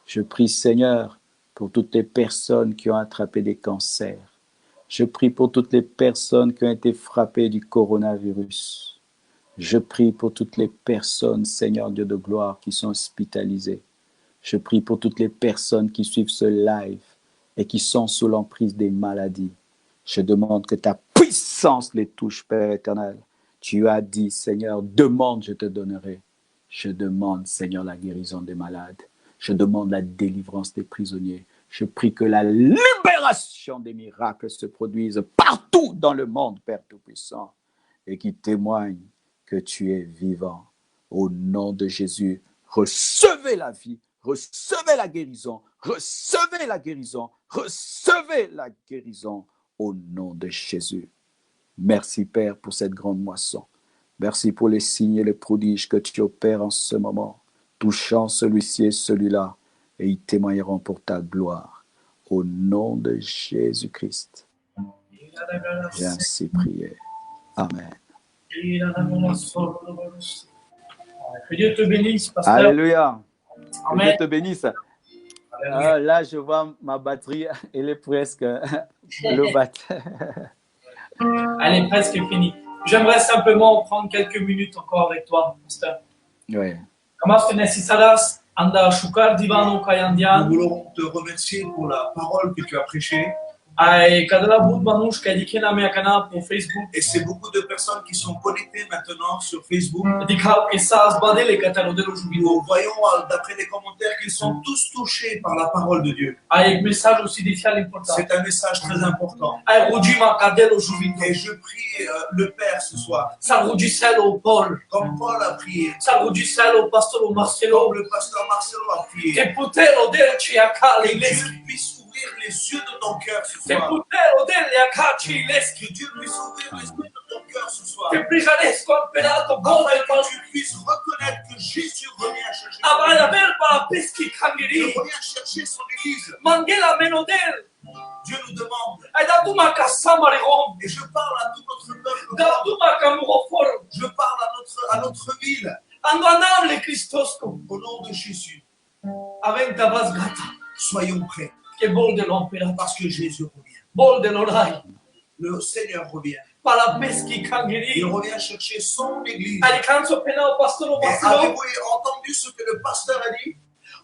Je prie, Seigneur, pour toutes les personnes qui ont attrapé des cancers. Je prie pour toutes les personnes qui ont été frappées du coronavirus. Je prie pour toutes les personnes, Seigneur Dieu de gloire, qui sont hospitalisées. Je prie pour toutes les personnes qui suivent ce live et qui sont sous l'emprise des maladies. Je demande que ta puissance les touche, Père éternel. Tu as dit, Seigneur, demande, je te donnerai. Je demande, Seigneur, la guérison des malades. Je demande la délivrance des prisonniers. Je prie que la libération des miracles se produise partout dans le monde, Père Tout-Puissant, et qui témoigne que tu es vivant. Au nom de Jésus, recevez la vie, recevez la guérison, recevez la guérison, recevez la guérison au nom de Jésus. Merci, Père, pour cette grande moisson. Merci pour les signes et les prodiges que tu opères en ce moment, touchant celui-ci et celui-là, et ils témoigneront pour ta gloire. Au nom de Jésus-Christ, j'ai ainsi prié. Amen. Que Dieu te bénisse, pasteur. Alléluia. Que Amen. Dieu te bénisse. Là, je vois ma batterie, elle est presque le bat. Elle est presque finie. J'aimerais simplement prendre quelques minutes encore avec toi, pasteur. Oui. Nous voulons te remercier pour la parole que tu as prêchée. Et c'est beaucoup de personnes qui sont connectées maintenant sur Facebook. Nous voyons d'après les commentaires qu'ils sont tous touchés par la parole de Dieu. C'est un message très important. Et je prie le Père ce soir. Comme Paul a prié. Comme le pasteur Marcelo a prié. Que Dieu puisse ouvrir les yeux de ton cœur ce Te soir. putea odele akachi leski. Que Dieu puisse ouvrir les yeux de ton cœur ce soir. Te prijanesco amperato Afin gode que tu puisses reconnaître que Jésus revient chercher son Abala église. verba peski Il kangiri. revient chercher son église. Mangela menodel. Dieu nous demande, Ai dato ma kasamari rom. et je parle à tout notre peuple, Dato ma kamuro forum. je parle à notre ville, Ando anam le Christosco. au nom de Jésus. Aventa vas gata. Soyons prêts, Che bol de l'opera. parce que Jésus revient. Bol de l'orai. Le Seigneur revient. Pala peski Il kangiri. revient chercher son église. Ai canso penao pastoro Et Marcelo. avez-vous entendu ce que le pasteur a dit?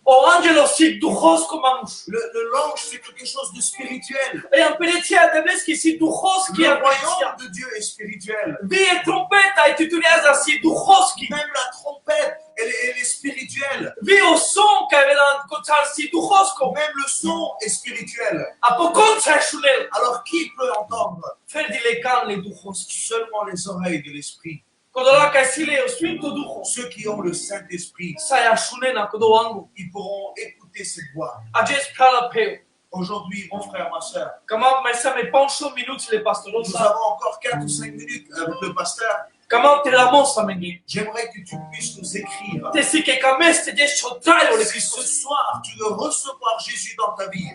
O angelo si duhosco manus. Le l'ange, c'est quelque chose de spirituel. E amperetia de bleski si duhoski Le amperetia. royaume de Dieu est spirituel. Vie trompeta e tituniasa si duhoski. Même la trompette, elle est spirituelle. Vie o son che velan cotar si duhosco. Même le son est spirituel. A poconza shunel. Alors qui peut entendre? Ferdi le can le duhoski. Seulement les oreilles de l'esprit. Kodola ka sile o spirito duho. Ceux qui ont le Saint-Esprit, Saya shunena kodo wangu. ils pourront écouter cette voix. A jes prala peo. Aujourd'hui, mon frère, ma soeur, Comment mais ça me pencho minutes le pastoro nous sa. avons encore 4 ou 5 minutes avec le pasteur. Comment te la monsa mengi. J'aimerais que tu puisses nous écrire. Te si che cameste de chotraio le Si Christo. ce soir, tu veux recevoir Jésus dans ta vie,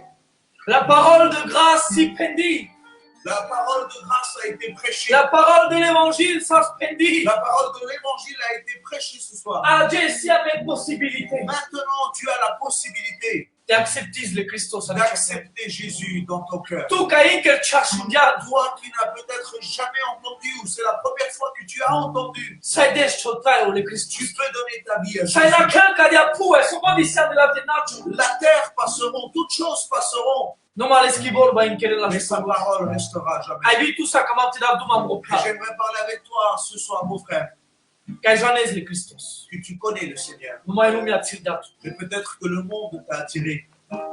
La parole de grâce si pendi. la parole de grâce a été prêchée. La parole de l'évangile ça spendi. La parole de l'évangile a été prêchée ce soir. A jes avec possibilité. Maintenant, tu as la possibilité Te acceptis le Christo sa d'accepter Jésus dans ton cœur. Tu ca inker chashundia. Toi qui n'as peut-être jamais entendu, ou c'est la première fois que tu as entendu, Sai de chotraio le Christo. tu peux donner ta vie à Sai la Jésus. canca di apu e sono di sia della tenaggio. La terre passeront, toutes choses passeront, Non ma le schivol va in chiedere la mais sa stessa. parole restera jamais. Hai visto sa comment te da duma Et mbopra. j'aimerais parler avec toi ce soir, mon frère, Ca janez le Christos. que tu connais le Seigneur. Non mai lumea tirdato. Mais peut-être que le monde t'a attiré.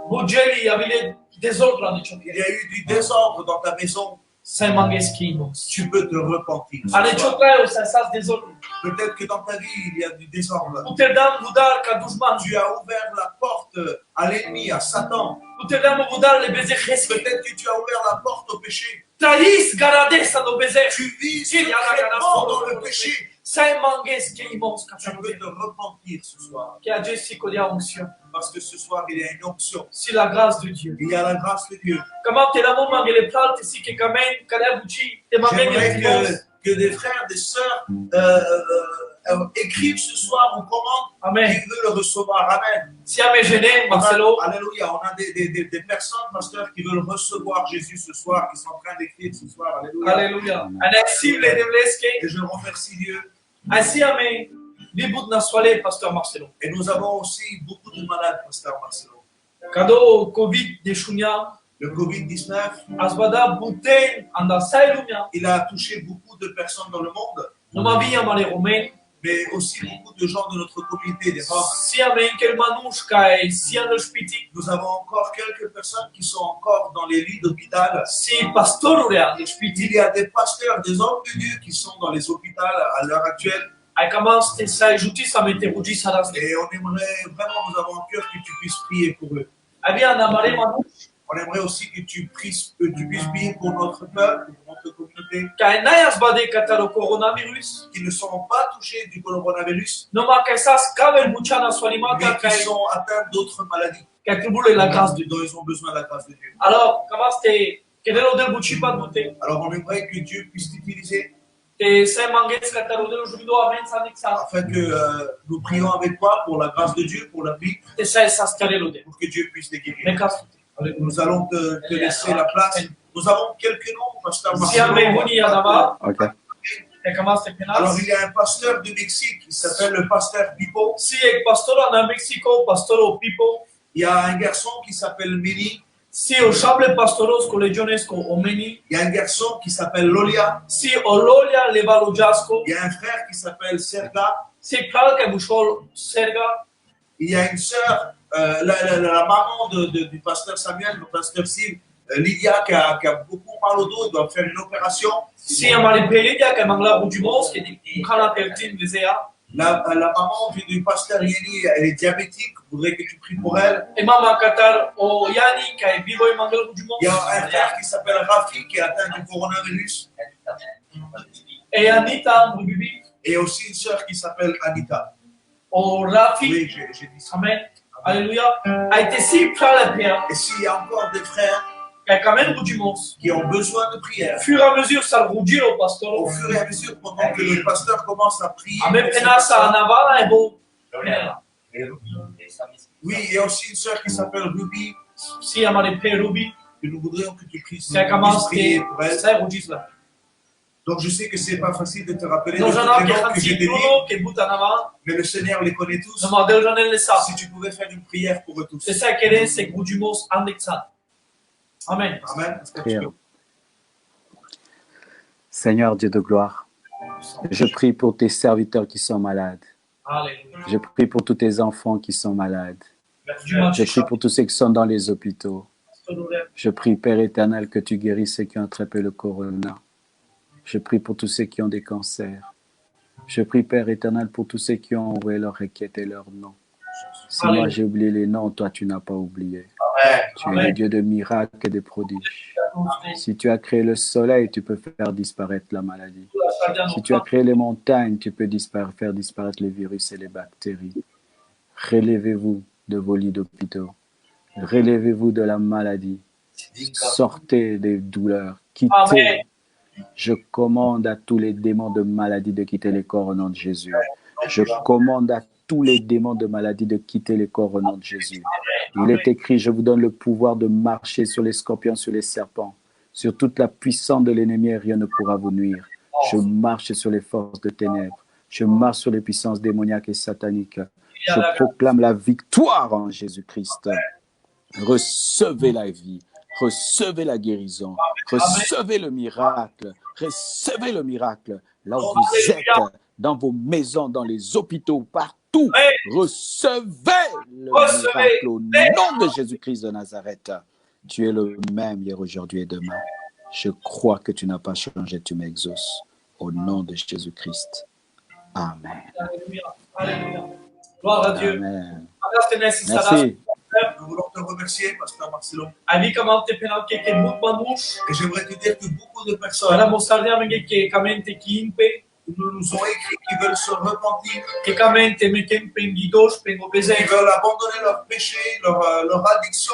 Bugeli avile desordra di ciò. Il y a eu du désordre dans ta maison. Sai mangeschino. Tu peux te repentir. ce Ale soir. chotraio sa sas desordra. Peut-être que dans ta vie, il y a du désordre. Putem budar ca dușman. Tu as ouvert la porte à l'ennemi, à Satan. Putem budar le bezehreschi. Peut-être que tu as ouvert la porte au péché. Trais garadesa do bezeh. Tu vis Il y a la secrètement dans garas le péché. Sai mangeschi imons ca Tu peux te repentir ce soir. Che a Jessico di unction. Parce que ce soir, il y a une option. Si la grâce de Dieu. Il y a la grâce de Dieu. Comment te la mont mangele plalte si che camen cada buci te J'aimerais mangeschino. que des frères, des sœurs écrivent ce soir ou commandent Amen. qui veut le recevoir. Amen. Siamo gene, Marcelo. Alléluia. On a des personnes, pasteurs, qui veulent recevoir Jésus ce soir, qui sont en train d'écrire ce soir. Alléluia. Alléluia. Anexim le devleske. Et je remercie Dieu. Assiame libut naswale, pasteur Marcelo. Et nous avons aussi beaucoup de malades, pasteur Marcelo. Kado Covid de shunya, Le Covid-19, asbada buten anda sailumia. il a touché beaucoup de personnes dans le monde, Numa via male romain. mais aussi beaucoup de gens de notre communauté des Roms. Siame inkel manushka e siano spiti. Nous avons encore quelques personnes qui sont encore dans les lits d'hôpital. Si pastorurea de spiti. Il y a des pasteurs, des hommes de Dieu qui sont dans les hôpitaux à l'heure actuelle. Ai kamas te sai justiça me te rugi saras. Et on aimerait vraiment, nous avons un cœur que tu puisses prier pour eux. Avia namare manush. On aimerait aussi que tu puisses prier pour notre peuple, pour notre communauté, Kai nai asbade kataro coronavirus. qui ne sont pas touchés du coronavirus, Noma kaisas kavel buchana swalimata mais kai qui sont atteints d'autres maladies, kai tribule la grâce de Dieu. dont ils ont besoin de la grâce de Dieu. Alors, kamas te kedelo del buchi pat bute. Alors on aimerait que Dieu puisse t'utiliser Te sai manges kataro del jubido amen sanixa. afin que nous prions avec toi pour la grâce de Dieu, pour la vie, Te sai saskarelo de. pour que Dieu puisse les guérir. Mekas. Nous allons te laisser la place. Nous avons quelques noms, pasteur Siame Marcelo. buni adama. Ok. Te kamas te Alors penas. il y a un pasteur du Mexique qui s'appelle le pasteur Pipo. Si ek pastoro na Mexico, pastoro Pipo. Il y a un garçon qui s'appelle Mini. Si o shable pastoros colegionesco omeni. Il y a un garçon qui s'appelle Lolia. Si ololia levalo jasco. Il y a un frère qui s'appelle Serga. Si kalka bushol serga. Il y a une sœur, la maman du pasteur Samuel, le pasteur Sim, Lydia, qui a beaucoup mal au dos, elle doit faire une opération. Si amare pelidia ke mangla bujimos ke di kana pertin vezea. La maman du pasteur Yanni, elle est diabétique. Je voudrais que tu pries pour elle. Et maman Qatar o Yani kai vivo et mangal Il y a un frère qui s'appelle Rafi qui est atteint du coronavirus. et Anita Bibi Et aussi une sœur qui s'appelle Anita. o Rafi. Oui, j'ai dit ça. Amen. Alléluia. A été si près la prière. Et s'il y a encore des frères Quand même Roudimos. qui ont besoin de prière, Fur et à mesure ça roudit au pasteur. au fur et à mesure, pendant que le pasteur commence à prier, Amen. pour ces Pena sa personnes, navala et bon. oui, il y a aussi une sœur qui s'appelle Ruby, Si amare pe Ruby. que nous voudrions que tu pries, Quand commence prier que pour elle. ça roudit là. Donc je sais que c'est pas facile de te rappeler de Donc tous j'en ai les noms que j'ai qui donnés, que buta navala. mais le Seigneur les connaît tous. Je m'en j'en ai le ça. Si tu pouvais faire une prière pour eux tous. C'est ça qu'elle est, c'est Roudimos Andexan. Amen. Amen. Est-ce que tu Prière. peux- Seigneur Dieu de gloire, je prie pour tes serviteurs qui sont malades. Alléluia. Je prie pour tous tes enfants qui sont malades. Dieu Je prie pour tous ceux qui sont dans les hôpitaux. Je prie, Père éternel, que tu guérisses ceux qui ont attrapé le corona. Je prie pour tous ceux qui ont des cancers. Je prie, Père éternel, pour tous ceux qui ont envoyé leur requête et leur nom. Si moi j'ai oublié les noms, toi tu n'as pas oublié. Tu es le Dieu de miracles et de prodiges. Si tu as créé le soleil, tu peux faire disparaître la maladie. Si tu as créé les montagnes, tu peux faire disparaître les virus et les bactéries. Relevez-vous de vos lits d'hôpitaux. Relevez-vous de la maladie. Sortez des douleurs. Quittez. Amen. Je commande à tous les démons de maladie de quitter les corps au nom de Jésus. Je commande à tous les démons de maladie de quitter les corps au nom de Jésus. Il est écrit, je vous donne le pouvoir de marcher sur les scorpions, sur les serpents, sur toute la puissance de l'ennemi et rien ne pourra vous nuire. Je marche sur les forces de ténèbres. Je marche sur les puissances démoniaques et sataniques. Je proclame la victoire en Jésus-Christ. Recevez la vie. Recevez la guérison, recevez le miracle, recevez le miracle. Là où vous êtes, dans vos maisons, dans les hôpitaux, partout, recevez le miracle au nom de Jésus-Christ de Nazareth. Tu es le même hier, aujourd'hui et demain. Je crois que tu n'as pas changé, tu m'exauces. Au nom de Jésus-Christ. Amen. Alléluia. Alléluia. Gloire à Dieu. Amen. Merci. Nous voulons te remercier, Pasteur Marcelo. Abi kamante penal que but manus. Et j'aimerais te dire que beaucoup de personnes Para mostrarle a que kamente kimpe. nous ont écrit qui veulent se repentir, Que kamente me kempen guidos pengo qui bezek. veulent abandonner leurs péchés, leur addiction,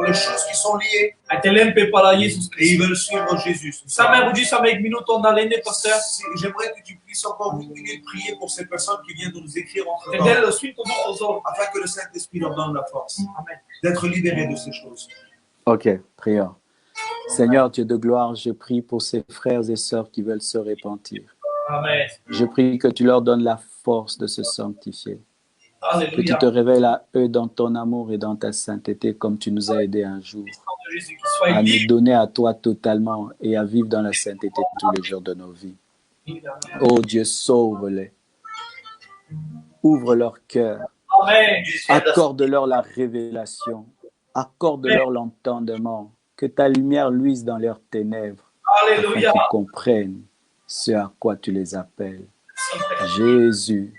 les choses qui sont liées, A telempe para Jesus et ils Christ. veulent suivre Jésus. Sama rudi sama ek minuto na lene pasteur. J'aimerais que tu puisses encore une minute prier pour ces personnes qui viennent de nous écrire entre Te temps, del lo spirito dozo. afin que le Saint-Esprit leur donne la force Amen. d'être libérés de ces choses. Ok, prions. Seigneur Dieu de gloire, je prie pour ces frères et sœurs qui veulent se repentir. Amen. Je prie que tu leur donnes la force de se sanctifier. Que tu Alléluia. te révèles à eux dans ton amour et dans ta sainteté comme tu nous as aidés un jour Jésus qui soit à nous libre. donner à toi totalement et à vivre dans la sainteté tous les jours de nos vies. Oh Dieu, sauve-les. Ouvre leur cœur. Amen. Accorde-leur la révélation. Accorde-leur l'entendement. Que ta lumière luise dans leurs ténèbres. Afin Alléluia. qu'ils comprennent ce à quoi tu les appelles. Jésus,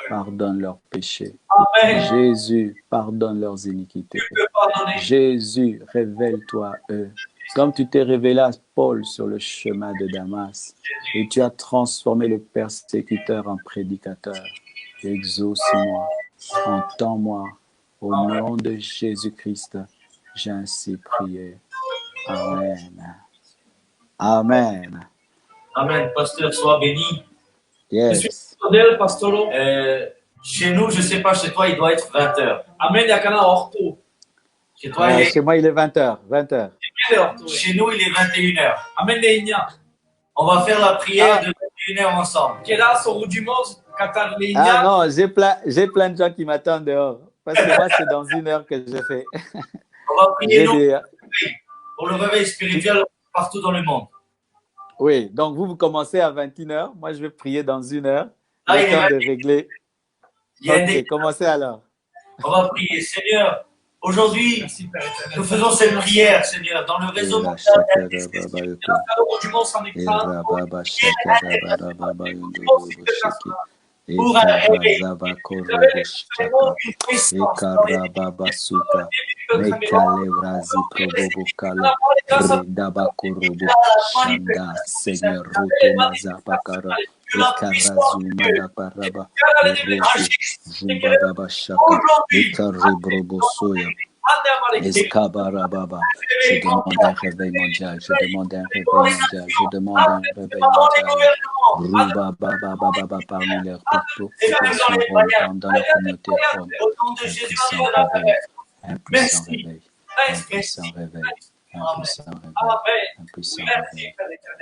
pardonne leurs péchés. Amen. Jésus, pardonne leurs iniquités. Tu peux pardonner. Jésus, révèle-toi à eux. Comme tu t'es révélé à Paul sur le chemin de Damas, et tu as transformé le persécuteur en prédicateur. Exauce-moi, entends-moi. Au nom de Jésus-Christ, j'ai ainsi prié. Amen. Amen. Amen. Pasteur, sois béni. Je suis Yes. del pastoro. Chez nous, je ne sais pas, chez toi, il doit être 20h. Amen. Yakana orto. Chez toi, il est... Chez moi, il est 20h. 20h. Chez nous, il est 21h. Amen. Leinya. On va faire la prière de 21h ensemble. Kera so rudimos katar Ah leinya. non, j'ai plein de gens qui m'attendent dehors. Parce que moi, c'est dans 1 heure que je fais. On va prier J'ai nous, des- pour le réveil spirituel partout dans le monde. Oui, donc vous commencez à 21h. Moi, je vais prier dans 1 heure. Ah, Le il est temps de régler. Il y a Ok, des... commencez alors. On va prier. Seigneur, aujourd'hui, Merci Père éternel. nous faisons cette prière, Seigneur, dans le réseau mondial d'intercession. Rudimos en écran. pour un réveil. Ekarazaba Vous avez koroboshaka. vraiment une puissance dans les Ekarababasuka. Mekalebrazi probobokala. Redaba koroboshanda. Seigneur, rotomaza pakara. Ekarazumada paraba. Robo. Jumbadaba shaka. Ekaribrobosoya. Eskabarababa. Je demande un réveil mondial. Je demande un réveil mondial. Je demande un réveil mondial. Ruba baba baba parmi leurs populations roms, dans la communauté rome. Un puissant réveil. Un puissant réveil. Un puissant réveil. Un puissant réveil.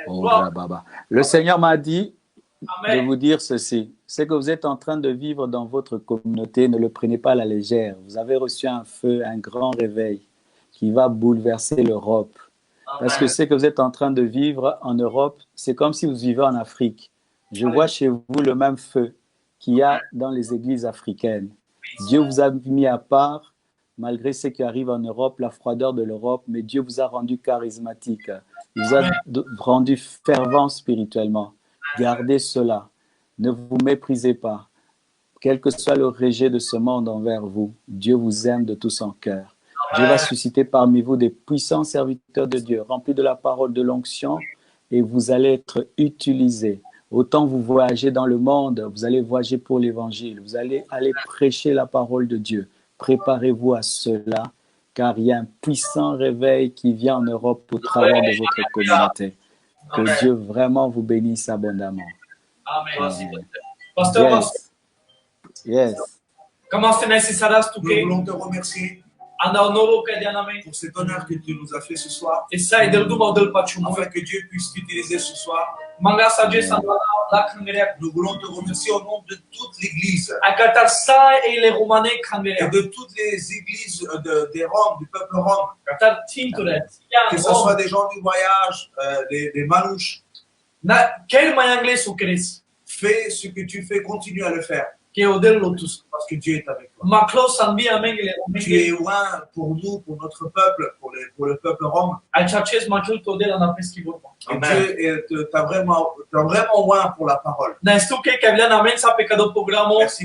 Oh baba. Le Seigneur m'a dit de vous dire ceci. Ce que vous êtes en train de vivre dans votre communauté, ne le prenez pas à la légère. Vous avez reçu un feu, un grand réveil qui va bouleverser l'Europe. Parce que ce que vous êtes en train de vivre en Europe, c'est comme si vous vivez en Afrique. Je vois chez vous le même feu qu'il y a dans les églises africaines. Dieu vous a mis à part, malgré ce qui arrive en Europe, la froideur de l'Europe, mais Dieu vous a rendu charismatique. Il vous a rendu fervent spirituellement. Gardez cela. Ne vous méprisez pas. Quel que soit le rejet de ce monde envers vous, Dieu vous aime de tout son cœur. Dieu va susciter parmi vous des puissants serviteurs de Dieu, remplis de la parole de l'onction, et vous allez être utilisés. Autant vous voyagez dans le monde, vous allez voyager pour l'évangile, vous allez aller prêcher la parole de Dieu. Préparez-vous à cela, car il y a un puissant réveil qui vient en Europe au travers de votre communauté. Que Dieu vraiment vous bénisse abondamment. Amen. Pasteur, Yes. comment c'est nécessaire Nous voulons te remercier pour cet honneur que tu nous as fait ce soir, afin que Dieu puisse t'utiliser ce soir. Nous voulons te remercier au nom de toute l'Église et de toutes les églises des Roms, du peuple Rome. Que ce soit des gens du voyage, des manouches. Fais ce que tu fais, continue à le faire. Parce que Dieu est avec toi. Tu es loin pour nous, pour notre peuple, pour le peuple Rome. Et Dieu t'a vraiment loin pour la parole. Merci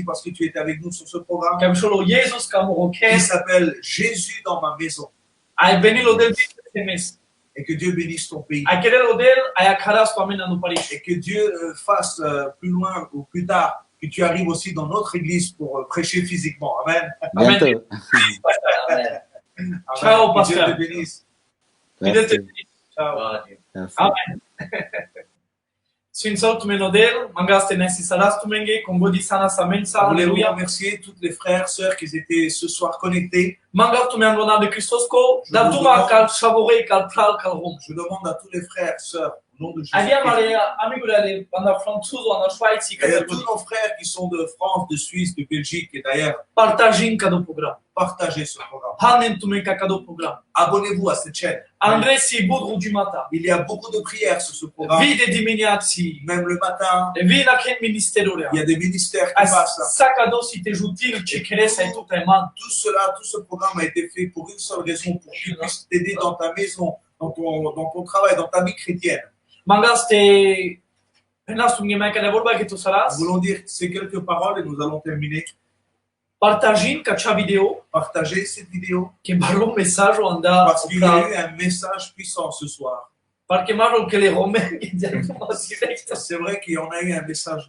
parce que tu es avec nous sur ce programme qui s'appelle Jésus dans ma maison. Et que Dieu bénisse ton pays. Et que Dieu fasse plus loin ou plus tard que tu arrives aussi dans notre église pour prêcher physiquement. Amen. Amen. Amen. Ciao, que Dieu pasteur. te bénisse. Ciao. Merci. Amen. Voulez-vous remercier toutes les frères, sœurs qui étaient ce soir connectés. Je demande à tous les frères, sœurs, au nom de Jésus. Et à tous nos frères qui sont de France, de Suisse, de Belgique et d'ailleurs, partagez ce programme. Abonnez-vous à cette chaîne. Il y a beaucoup de prières sur ce programme. Même le matin, il y a des ministères qui passent là. Tout ce programme a été fait pour une seule raison, pour qu'il puisse t'aider dans ta maison, dans ton travail, dans ta vie chrétienne. Nous voulons dire ces quelques paroles et nous allons terminer. Partagez cette vidéo parce qu'il y a eu un message puissant ce soir. C'est vrai qu'il y en a eu un message.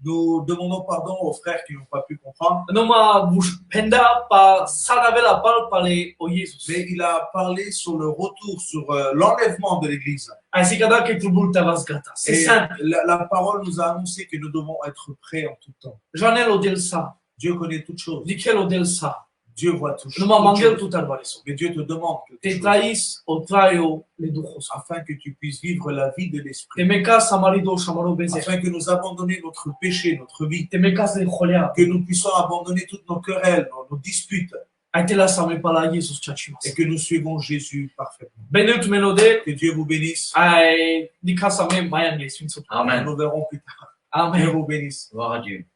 Nous demandons pardon aux frères qui n'ont pas pu comprendre. Mais il a parlé sur le retour, sur l'enlèvement de l'Église. Et la parole nous a annoncé que nous devons être prêts en tout temps. Dieu connaît toutes choses. Dieu voit toutes choses. Mais Dieu te demande quelque chose, afin que tu puisses vivre la vie de l'esprit. Afin que nous abandonnions notre péché, notre vie. Que nous puissions abandonner toutes nos querelles, nos disputes. Et que nous suivons Jésus parfaitement. Que Dieu vous bénisse. Amen. Nous verrons plus tard. Amen. Dieu vous bénisse. Gloire à Dieu.